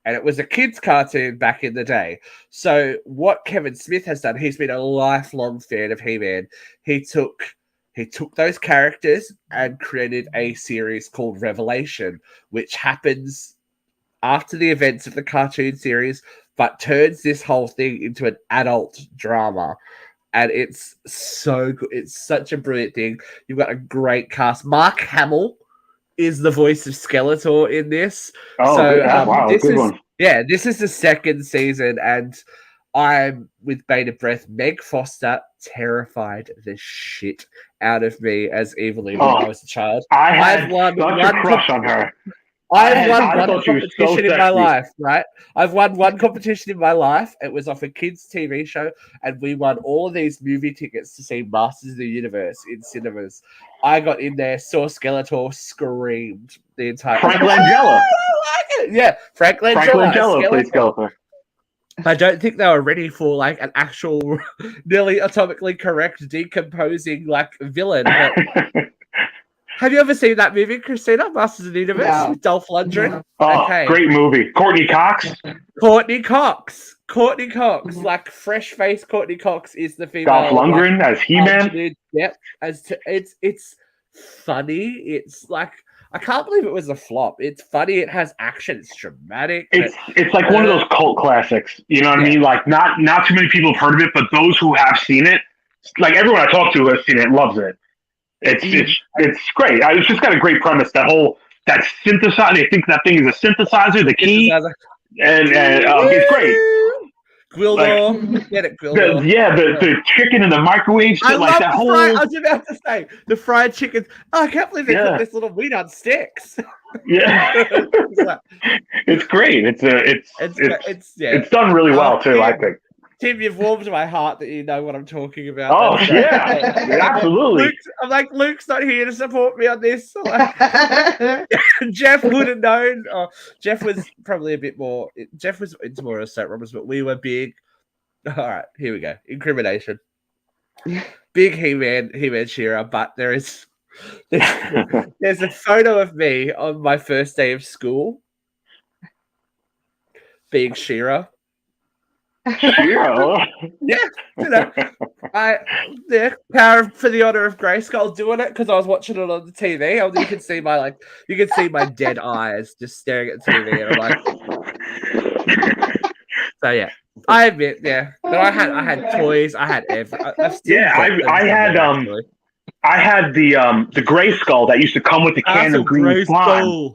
and it was a kid's cartoon back in the day. So what Kevin Smith has done, he's been a lifelong fan of He-Man. He took those characters and created a series called Revelation, which happens after the events of the cartoon series, but turns this whole thing into an adult drama. And it's so good. It's such a brilliant thing. You've got a great cast. Mark Hamill is the voice of Skeletor in this. Wow, this good is one. this is the second season, and I'm with bated breath. Meg Foster terrified the shit out of me as Evelyn when I was a child. I've won such a crush on her. I've won one competition in my life, right? I've won one competition in my life. It was off a kids' TV show, and we won all of these movie tickets to see Masters of the Universe in cinemas. I got in there, saw Skeletor, screamed the entire time. Frank Langella. Yeah, Frank Langella. Frank Langella plays Skeletor. I don't think they were ready for like an actual, nearly atomically correct decomposing like villain. But Have you ever seen that movie, Christina? Masters of the Universe No. with Dolph Lundgren? No. Oh, Okay. great movie. Courtney Cox. Courtney Cox. Mhm. Like fresh faced Courtney Cox is the female. Dolph Lundgren as He-Man. Yep. It's funny. It's like I can't believe it was a flop. It's funny. It has action. It's dramatic. It's like one of those cult classics. You know what I mean? Like not too many people have heard of it, but those who have seen it, like everyone I talk to has seen it, loves it. It's great. It's just got a great premise. That synthesizer. They think that thing is a synthesizer, the key, and it's great. Gwildor, get it, Gwildor. The chicken in the microwave. I like love that the whole. I was about to say the fried chicken. Oh, I can't believe they put this little meat on sticks. Yeah, it's great. It's done really well too. I think. Tim, you've warmed my heart that you know what I'm talking about. Oh yeah, absolutely. Luke's not here to support me on this. Jeff would have known. Jeff was probably a bit more. Jeff was into more of soap operas, but we were big. All right, here we go. Incrimination. Big He-Man She-Ra, but there's a photo of me on my first day of school being She-Ra. She-Ra. Yeah, you know, power for the honor of Grayskull doing it because I was watching it on the TV. You can see my dead eyes just staring at the TV, and I'm like, so yeah. I admit, but I had toys. I had I had the gray skull that used to come with the can of green slime.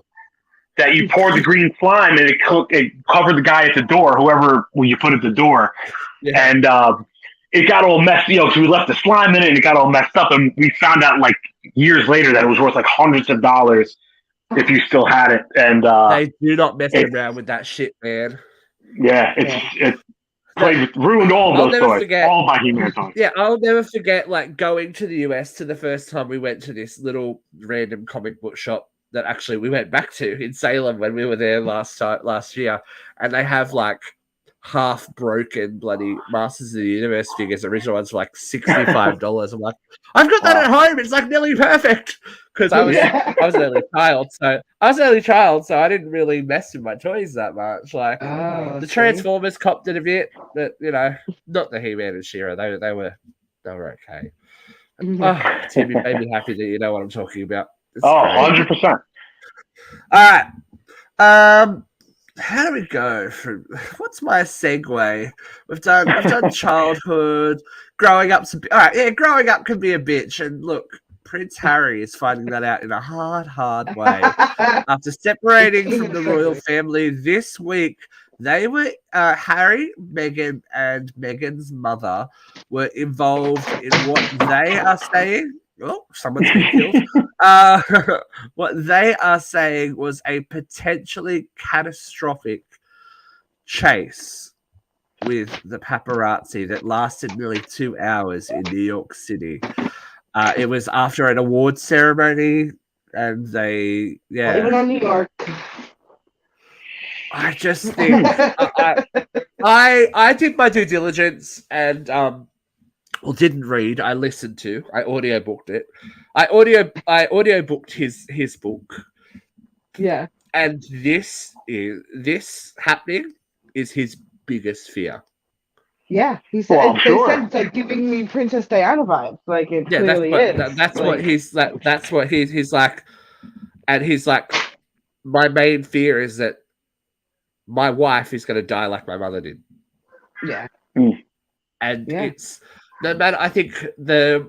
That you poured the green slime and it covered the guy at the door, whoever you put at the door, and it got all messy. Because we left the slime in it and it got all messed up, and we found out like years later that it was worth like hundreds of dollars if you still had it. And they do not mess around with that shit, man. Yeah, it's ruined all of those toys. All my He-Man toys. Yeah, I'll never forget like going to the US to the first time we went to this little random comic book shop that actually we went back to in Salem when we were there last year, and they have like half broken bloody Masters of the Universe figures. Original ones for like $65. I'm like, I've got that at home. It's like nearly perfect because I was an early child, so I didn't really mess with my toys that much. Like the Transformers copped it a bit, but you know, not the He-Man and She-Ra. They were okay. Tim, you made me happy that you know what I'm talking about. It's 100%. All right. How do we go from what's my segue? I've done childhood, growing up. All right, yeah, growing up can be a bitch. And look, Prince Harry is finding that out in a hard way. After separating from the royal family this week, they were Harry, Meghan, and Meghan's mother were involved in what they are saying. Oh, someone's been killed. What they are saying was a potentially catastrophic chase with the paparazzi that lasted nearly 2 hours in New York City. It was after an awards ceremony, and they, Even on New York. I just think I did my due diligence and didn't read. I listened to. I audiobooked it. I audiobooked his book. Yeah. And this happening is his biggest fear. Yeah, he said. They said it's like giving me Princess Diana vibes. Like it clearly is. That's what he's like. That's what he's like. And he's like, my main fear is that my wife is going to die like my mother did. Yeah. And it's. No matter, I think the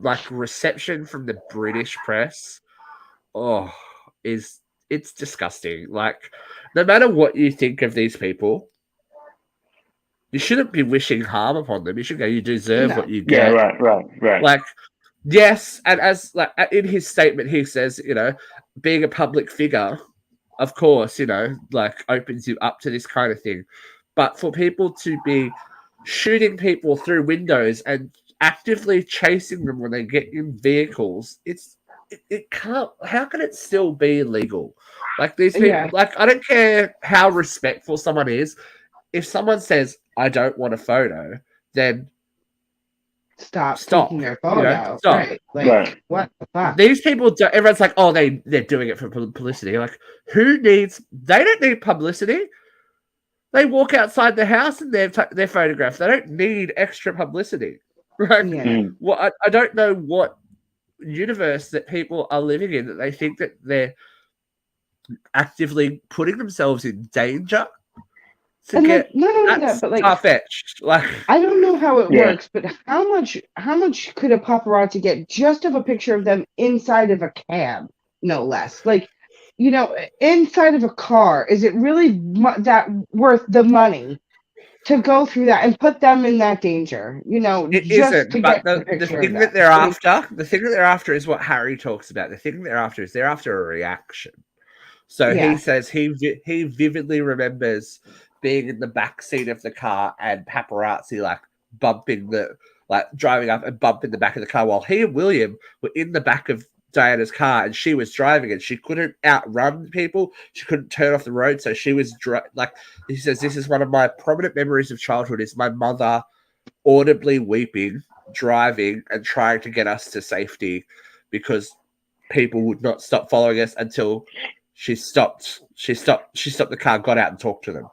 like reception from the British press, it's disgusting. Like, no matter what you think of these people, you shouldn't be wishing harm upon them. You should go, you deserve what you get. Yeah, right. Like, yes, and as like in his statement, he says, you know, being a public figure, of course, you know, like opens you up to this kind of thing. But for people to be shooting people through windows and actively chasing them when they get in vehicles, it can't. How can it still be illegal? Like these people, like I don't care how respectful someone is. If someone says I don't want a photo, then stop Stop, taking their you phone know, out. stop. Right. Like, Right. what the fuck? These people, everyone's like, oh, they're doing it for publicity. Like, they don't need publicity. They walk outside the house and they're photographed. They don't need extra publicity. Right? Yeah. Well, I don't know what universe that people are living in that they think that they're actively putting themselves in danger to And get. like, not only That's that, but like, far-fetched. Like, I don't know how it Yeah. works, but how much could a paparazzi get just of a picture of them inside of a cab, no less? Like, you know, inside of a car, is it really that worth the money to go through that and put them in that danger? You know, it just isn't. to But get a the picture thing of that them. they're Like, after, is what Harry talks about. The thing they're after is they're after a reaction. So he yeah, says he vividly remembers being in the back seat of the car and paparazzi driving up and bumping the back of the car while he and William were in the back of Diana's car and she was driving and she couldn't outrun people. She couldn't turn off the road, so she was he says this is one of my prominent memories of childhood is my mother audibly weeping, driving and trying to get us to safety because people would not stop following us until she stopped the car, got out and talked to them.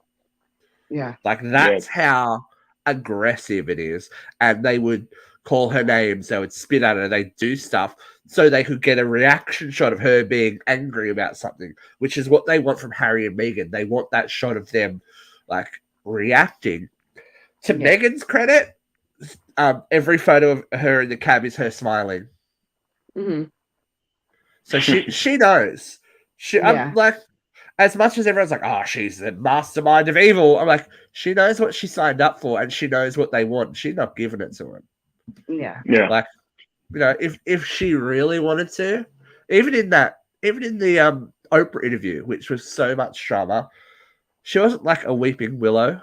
yeah, Like that's how aggressive it is. And they would call her names, they would spit at her, they'd do stuff so they could get a reaction shot of her being angry about something, which is what they want from Harry and Meghan. They want that shot of them like reacting. To Meghan's credit, every photo of her in the cab is her smiling. mm-hmm. So she knows. I'm like, as much as everyone's like, oh, she's the mastermind of evil, I'm like, she knows what she signed up for and she knows what they want. She's not giving it to them. Yeah. Like, you know, if she really wanted to, even in the Oprah interview, which was so much drama, she wasn't like a weeping willow.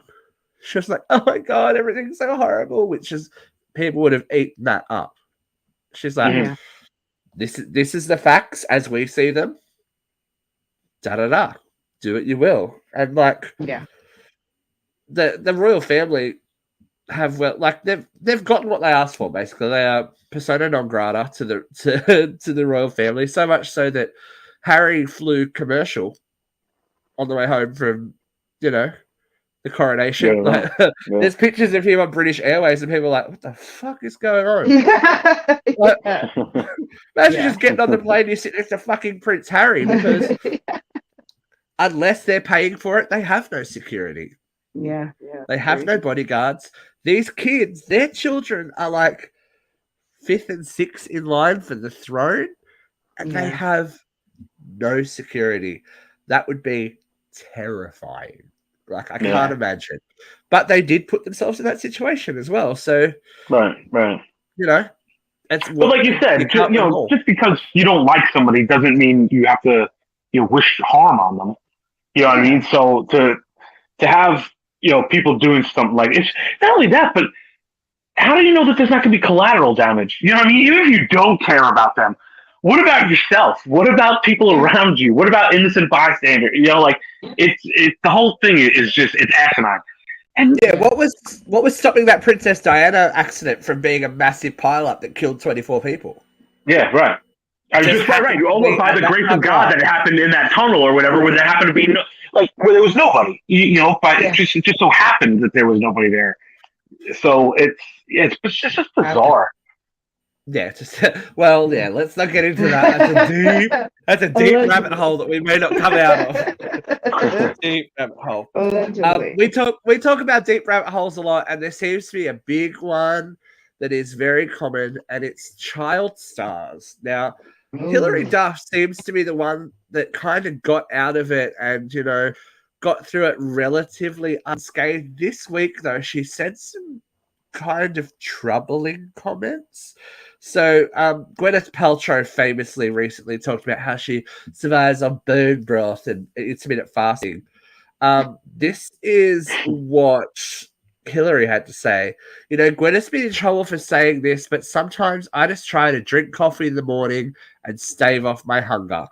She was like, oh my God, everything's so horrible, which is people would have eaten that up. She's like, this is the facts as we see them. Da da da. Do what you will. And like the royal family have they've gotten what they asked for, basically. They are persona non grata to the royal family, so much so that Harry flew commercial on the way home from, you know, the coronation. There's pictures of him on British Airways and people are like, what the fuck is going on? Imagine just getting on the plane and you sit next to fucking Prince Harry, because unless they're paying for it, they have no security. Yeah. They have no bodyguards. These kids, their children are like 5th and 6th in line for the throne, and they have no security. That would be terrifying. Like, I can't imagine. But they did put themselves in that situation as well. So, right. You know, but like you said, just because you don't like somebody doesn't mean you have to, wish harm on them. You know what I mean? So to have, people doing something like it's not only that, but how do you know that there's not going to be collateral damage? You know what I mean? Even if you don't care about them, what about yourself? What about people around you? What about innocent bystander? It's the whole thing is just, it's asinine. And what was stopping that Princess Diana accident from being a massive pileup that killed 24 people? Yeah, right. I was just right. Almost by the grace of God that it happened in that tunnel or whatever, where there happened to be where there was nobody. But it just so happened that there was nobody there. So it's just bizarre. Yeah, let's not get into that. That's a deep rabbit hole that we may not come out of. Deep rabbit hole. We talk about deep rabbit holes a lot, and there seems to be a big one that is very common, and it's child stars. Now, Hilary Duff seems to be the one that kind of got out of it and, got through it relatively unscathed. This week, though, she said some kind of troubling comments. So Gwyneth Paltrow famously recently talked about how she survives on bone broth and intermittent fasting. This is what Hillary had to say. Gwyneth's been in trouble for saying this, but sometimes I just try to drink coffee in the morning and stave off my hunger.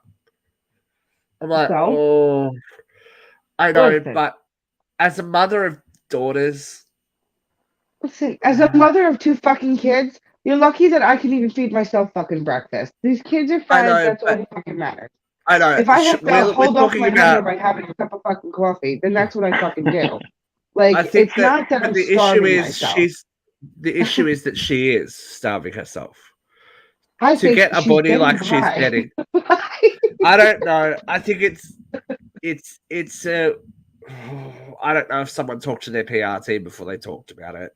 I'm like, I know, but as a mother of daughters, Listen, as a mother of 2 fucking kids, you're lucky that I can even feed myself fucking breakfast. These kids are I fed. know, That's all but that fucking matters. I know. If I have to We're hold off talking my hunger about. by having a cup of fucking coffee, then that's what I fucking do. I Like, think it's that not that I'm the issue starving is myself. the issue is that she is starving herself I to think get a she's body getting like she's by. getting. I don't know. I think it's I don't know if someone talked to their PR team before they talked about it.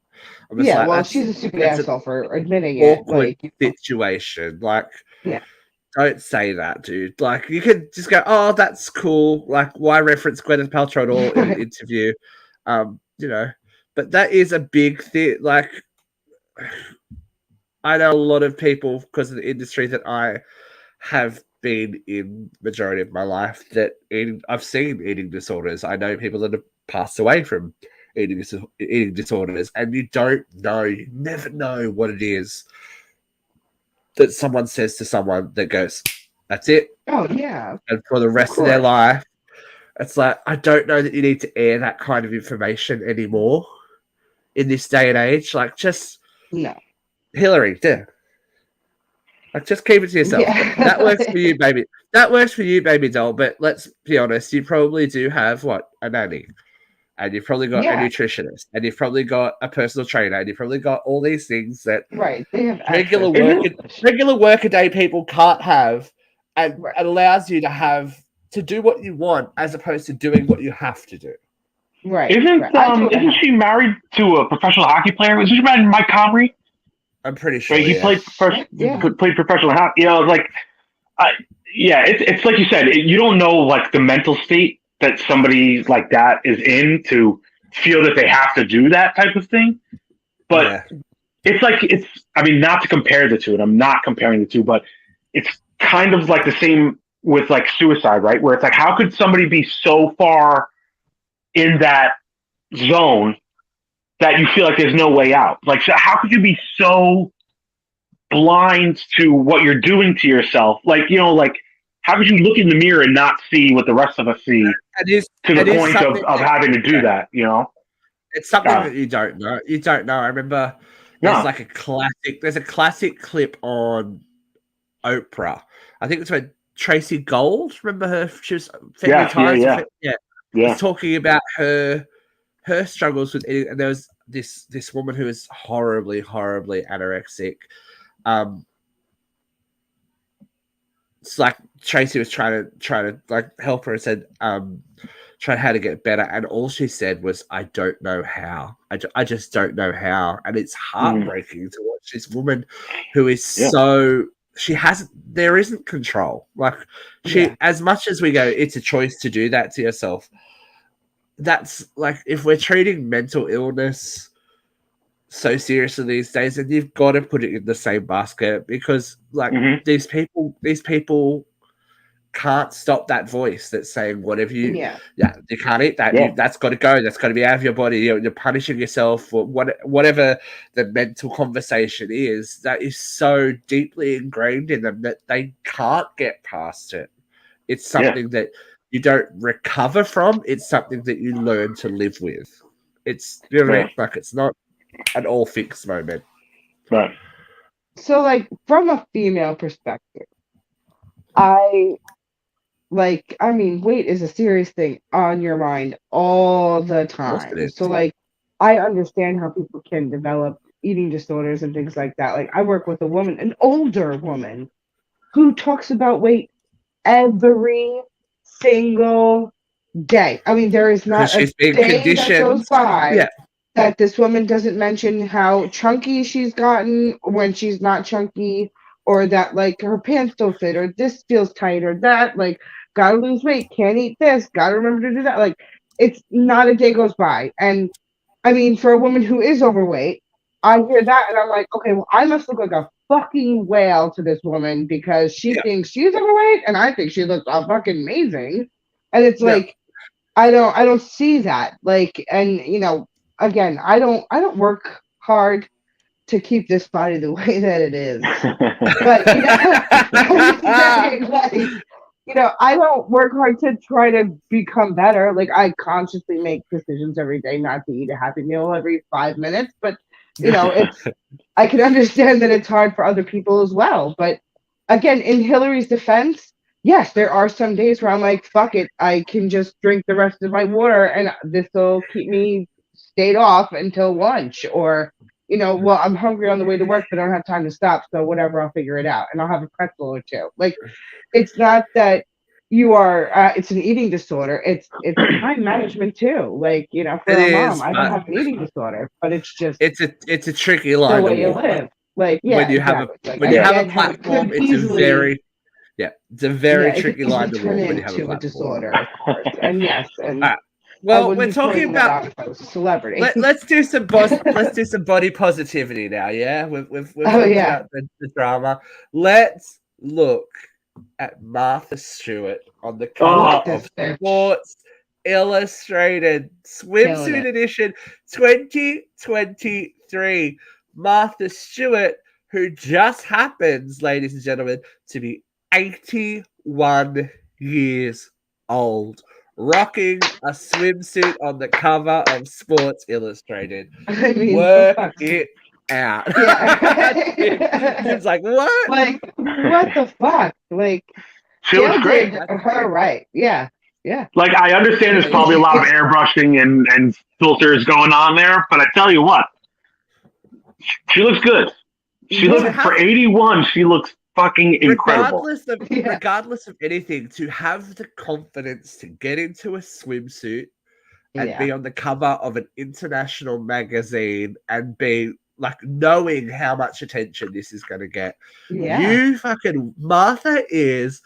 I'm just Yeah, like, well, she's a stupid that's an asshole for admitting it. awkward Like, situation. Like, yeah. don't say that, dude. Like, you could just go, "Oh, that's cool." Like, why reference Gwyneth Paltrow at all in an interview? You know, but that is a big thing. Like, I know a lot of people because of the industry that I have been in majority of my life that I've seen eating disorders. I know people that have passed away from eating disorders, and you don't know, you never know what it is that someone says to someone that goes, "That's it." Oh, yeah. And for the rest of their life, it's like, I don't know that you need to air that kind of information anymore in this day and age. Like, just No. Hillary, like, just keep it to yourself. Yeah. That works for you, baby. That works for you, baby doll. But let's be honest, you probably do have a nanny, and you've probably got a nutritionist, and you've probably got a personal trainer, and you've probably got all these things that They have regular workaday people can't have, and it allows you to do what you want as opposed to doing what you have to do. Right. Isn't she married to a professional hockey player? Isn't she married to Mike Comrie? I'm pretty sure. Right? He played professional hockey. You know, like, it's like you said. You don't know like the mental state that somebody like that is in to feel that they have to do that type of thing. But it's. I mean, not to compare the two, and I'm not comparing the two, but it's kind of like the same with like suicide, right? Where it's like, how could somebody be so far in that zone that you feel like there's no way out? Like, so how could you be so blind to what you're doing to yourself? Like, you know, like, how could you look in the mirror and not see what the rest of us see to the point of having to do that, you know? It's something that you don't know. You don't know. I remember there's a classic clip on Oprah. I think it's when Tracy Gold, remember her? She was Family Ties. Was talking about her struggles with eating, and there was this woman who was horribly anorexic. It's like Tracy was trying to like help her and said, trying how to get better, and all she said was, "I don't know how. I just don't know how." And it's heartbreaking to watch this woman who is there isn't control. Like, as much as we go, it's a choice to do that to yourself. That's like, if we're treating mental illness so seriously these days, and you've got to put it in the same basket, because like these people can't stop that voice that's saying whatever you can't eat that. That's got to go. That's got to be out of your body. You're punishing yourself for whatever the mental conversation is. That is so deeply ingrained in them that they can't get past it. It's something that you don't recover from. It's something that you learn to live with. It's, you know what I mean? Like, it's not an all fixed moment. Right. So, like, from a female perspective, weight is a serious thing on your mind all the time. So, like, I understand how people can develop eating disorders and things like that. Like, I work with an older woman, who talks about weight every single day. I mean, there is not a day that goes by that this woman doesn't mention how chunky she's gotten when she's not chunky, or that, like, her pants don't fit, or this feels tight, or that, like, gotta lose weight, can't eat this, gotta remember to do that. Like, it's not a day goes by. And I mean, for a woman who is overweight, I hear that and I'm like, okay, well, I must look like a fucking whale to this woman, because she thinks she's overweight and I think she looks fucking amazing. And it's like, I don't see that. Like, and you know, again, I don't work hard to keep this body the way that it is. But you know, I don't work hard to try to become better. Like, I consciously make decisions every day not to eat a Happy Meal every 5 minutes, but I can understand that it's hard for other people as well. But again, in Hillary's defense, yes, there are some days where I'm like, fuck it, I can just drink the rest of my water and this will keep me stayed off until lunch. Or, well, I'm hungry on the way to work, but I don't have time to stop. So whatever, I'll figure it out. And I'll have a pretzel or two. Like, it's not that you are, it's an eating disorder. It's time management too. Like, for It a mom, is, I don't have an eating disorder, but it's just it's a tricky the line to way you walk. live. Like, yeah, When you exactly. have a get how it platform, could it's easily- a very it could tricky line to easily walk turn when you have a into platform. disorder, of course. And yes, and Alright. Well, I wouldn't we're be talking pointing that about out if I was a celebrity. let's do some body positivity now. Yeah, we've Oh, talked yeah. about the drama. Let's look at Martha Stewart on the cover Oh. of Sports Illustrated Killing Swimsuit it. Edition 2023. Martha Stewart, who just happens, ladies and gentlemen, to be 81 years old, rocking a swimsuit on the cover of Sports Illustrated. I mean, Work fuck. it out. Yeah. Jim's like, what? Like, what the fuck? Like, She looks Gail great. did her right. Yeah. Yeah. Like, I understand there's probably a lot of airbrushing and filters going on there, but I tell you what, she looks good. She looks, for 81, she looks fucking incredible. Regardless of anything, to have the confidence to get into a swimsuit and be on the cover of an international magazine and be like knowing how much attention this is going to get. Yeah. You fucking Martha is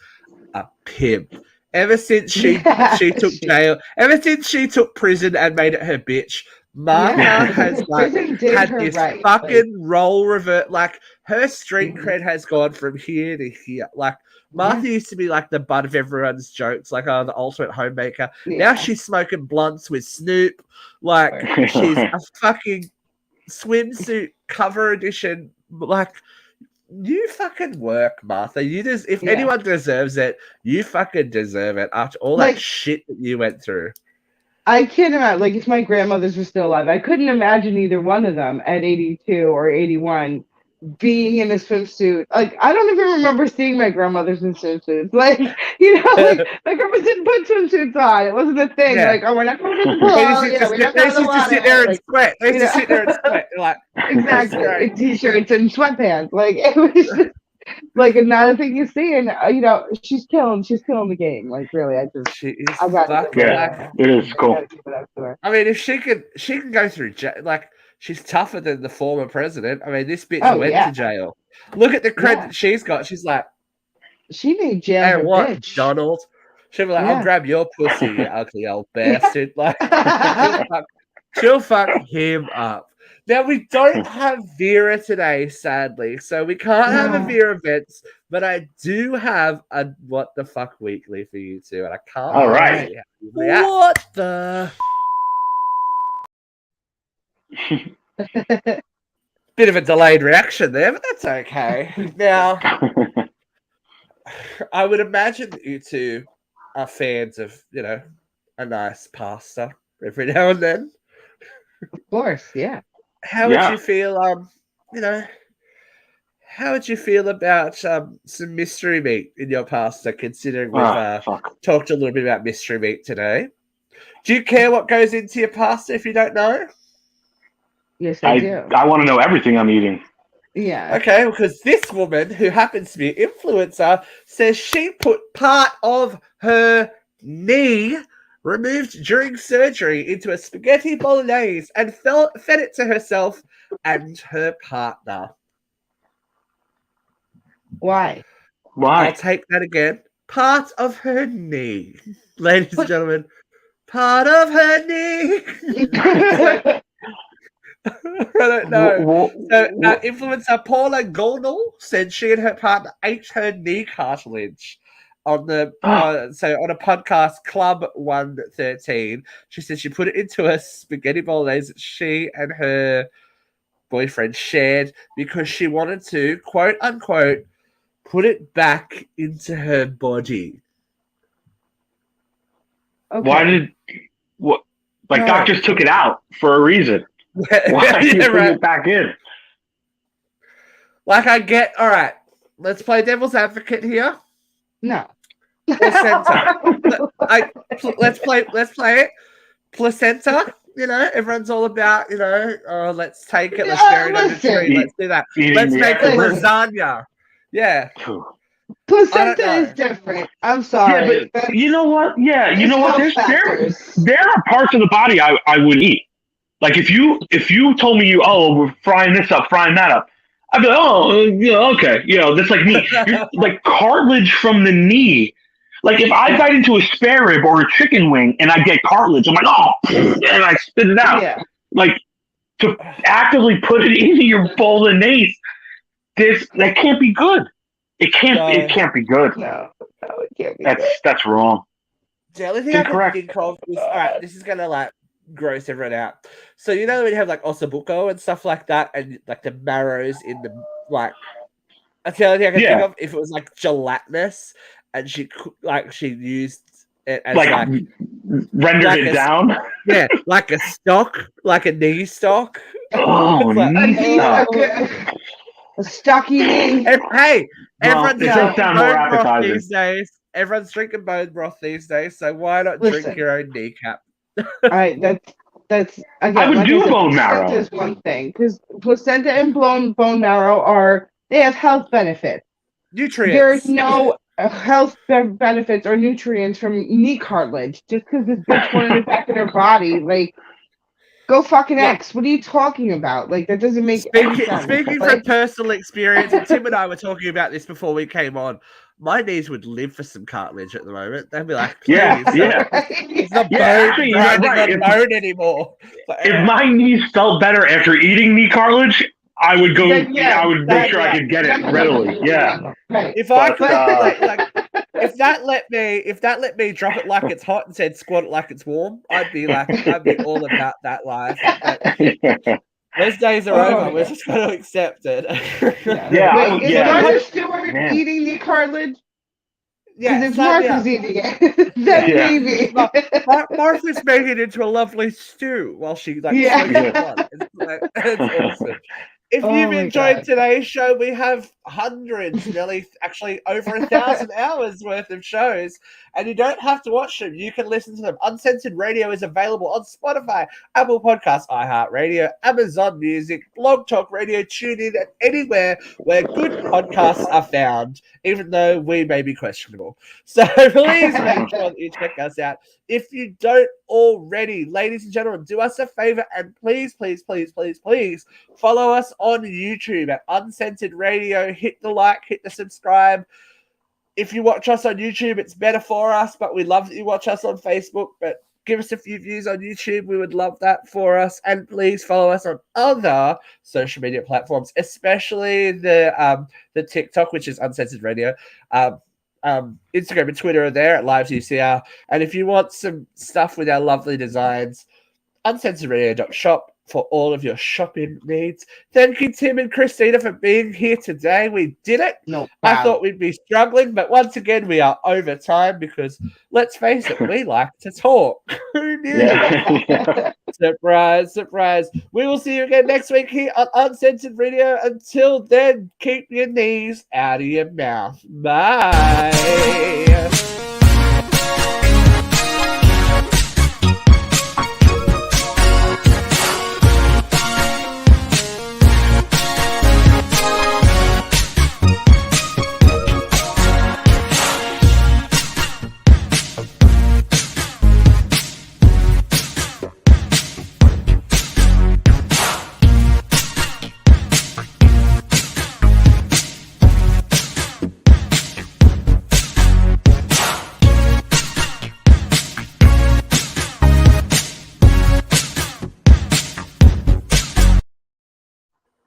a pimp. Ever since she took jail, ever since she took prison and made it her bitch, Martha has like had this fucking role revert. Like her street cred has gone from here to here. Like Martha used to be like the butt of everyone's jokes, like the ultimate homemaker. Now she's smoking blunts with Snoop. Like she's a fucking swimsuit cover edition. Like you fucking work, Martha. You just if anyone deserves it, you fucking deserve it after all that shit that you went through. I can't imagine, like, if my grandmothers were still alive, I couldn't imagine either one of them at 82 or 81 being in a swimsuit. Like, I don't even remember seeing my grandmothers in swimsuits. Like, like, my grandma didn't put swimsuits on. It wasn't a thing. Like, oh, we're not going to the pool. They used to sit there and sweat. They used to sit there and sweat. Like, exactly. In t-shirts and sweatpants. Like, it was just, like another thing you see, and she's killing the game. Like really, I got it is cool. I mean, if she can go through like she's tougher than the former president. I mean, this bitch went to jail. Look at the credit that she's got. She's like, she made jail. Hey, what, bitch. Donald? She'll be like, I'll grab your pussy, you ugly old bastard. Like, she'll fuck him up. Now, we don't have Vera today, sadly, so we can't have a Vera Vents, but I do have a What the Fuck Weekly for you two, and I can't. All right. What the? Bit of a delayed reaction there, but that's okay. Now, I would imagine that you two are fans of, a nice pasta every now and then. Of course, yeah. How would you feel, how would you feel about some mystery meat in your pasta, considering we've talked a little bit about mystery meat today? Do you care what goes into your pasta if you don't know? Yes, I do. I want to know everything I'm eating. Yeah. Okay, because this woman, who happens to be an influencer, says she put part of her knee removed during surgery into a spaghetti bolognese and fed it to herself and her partner. Why? I'll take that again. Part of her knee. Ladies and gentlemen, part of her knee. I don't know. So, influencer Paula Golnall said she and her partner ate her knee cartilage on the on a podcast, Club 113. She said she put it into a spaghetti bolognese that she and her boyfriend shared because she wanted to, quote unquote, put it back into her body. Okay. Why did doctors took it out for a reason? Why are you putting it back in? Like I get, all right. Let's play devil's advocate here. No. Placenta. Let's play it. Placenta. You know, everyone's all about. You know, oh, let's take it. Let's bury it under the tree. Let's do that. Let's make a lasagna. Yeah. Placenta is different. I'm sorry. Yeah, but you know what? Yeah, you know what? There are parts of the body I would eat. Like if you told me we're frying this up, frying that up, I'd be like, oh, yeah, okay, that's like me. Like cartilage from the knee. Like if I bite into a spare rib or a chicken wing and I get cartilage, I'm like, oh, and I spit it out. Yeah. Like to actively put it into your bolognese, that can't be good. It can't be good. No, it can't be. That's wrong. The only thing I can think of is, all right, this is gonna like gross everyone out. So when you have like ossobuco and stuff like that, and like the marrows in the like. That's the only thing I can think of. If it was like gelatinous, and she used it as like rendered it down. Yeah, like a stock, like a knee stock. Oh, knee stock. A stocky knee. Hey, everyone's drinking bone broth these days. Everyone's drinking bone broth these days. So why not drink your own kneecap? All right, that's again. I would do bone marrow. Is one thing because placenta and bone marrow they have health benefits. Nutrients. There's no health benefits or nutrients from knee cartilage just because this bitch went in the back of their body. Like, go fucking X. What are you talking about? Like, that doesn't make any sense. Speaking from personal experience, and Tim and I were talking about this before we came on. My knees would live for some cartilage at the moment. They'd be like, it's not bone anymore. But, if my knees felt better after eating knee cartilage, I would go. I would make sure I could get it readily. Yeah. If I could, if that let me drop it like it's hot and said squat it like it's warm, I'd be all about that life. But those days are over. We're just going to accept it. Is Martha Stewart eating the cartilage? Yeah, if Martha's eating it, then maybe. Martha's making it into a lovely stew while she it's awesome. If you've enjoyed today's show, we have hundreds, actually over 1,000 hours worth of shows, and you don't have to watch them. You can listen to them. Uncensored Radio is available on Spotify, Apple Podcasts, iHeartRadio, Amazon Music, Blog Talk Radio, TuneIn, and anywhere where good podcasts are found, even though we may be questionable. So please make sure that you check us out. If you don't already, ladies and gentlemen, do us a favor and please follow us on YouTube at Uncensored Radio. Hit the like, hit the subscribe. If you watch us on YouTube, it's better for us, but we love that you watch us on Facebook. But give us a few views on YouTube. We would love that for us. And please follow us on other social media platforms, especially the TikTok, which is Uncensored Radio. Instagram and Twitter are there at LivesUCR. And if you want some stuff with our lovely designs, uncensoredradio.shop for all of your shopping needs. Thank you, Tim and Christina, for being here today. We did it. I thought we'd be struggling, but once again, we are over time because, let's face it, we like to talk. Who knew? Yeah. Surprise. We will see you again next week here on Uncensored Radio. Until then, keep your knees out of your mouth. Bye.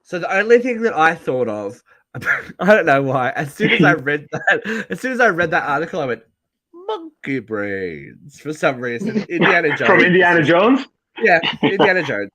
So the only thing that I thought of, I don't know why, as soon as I read that article, I went, monkey brains, for some reason. Indiana Jones. From Indiana Jones? Yeah, Indiana Jones.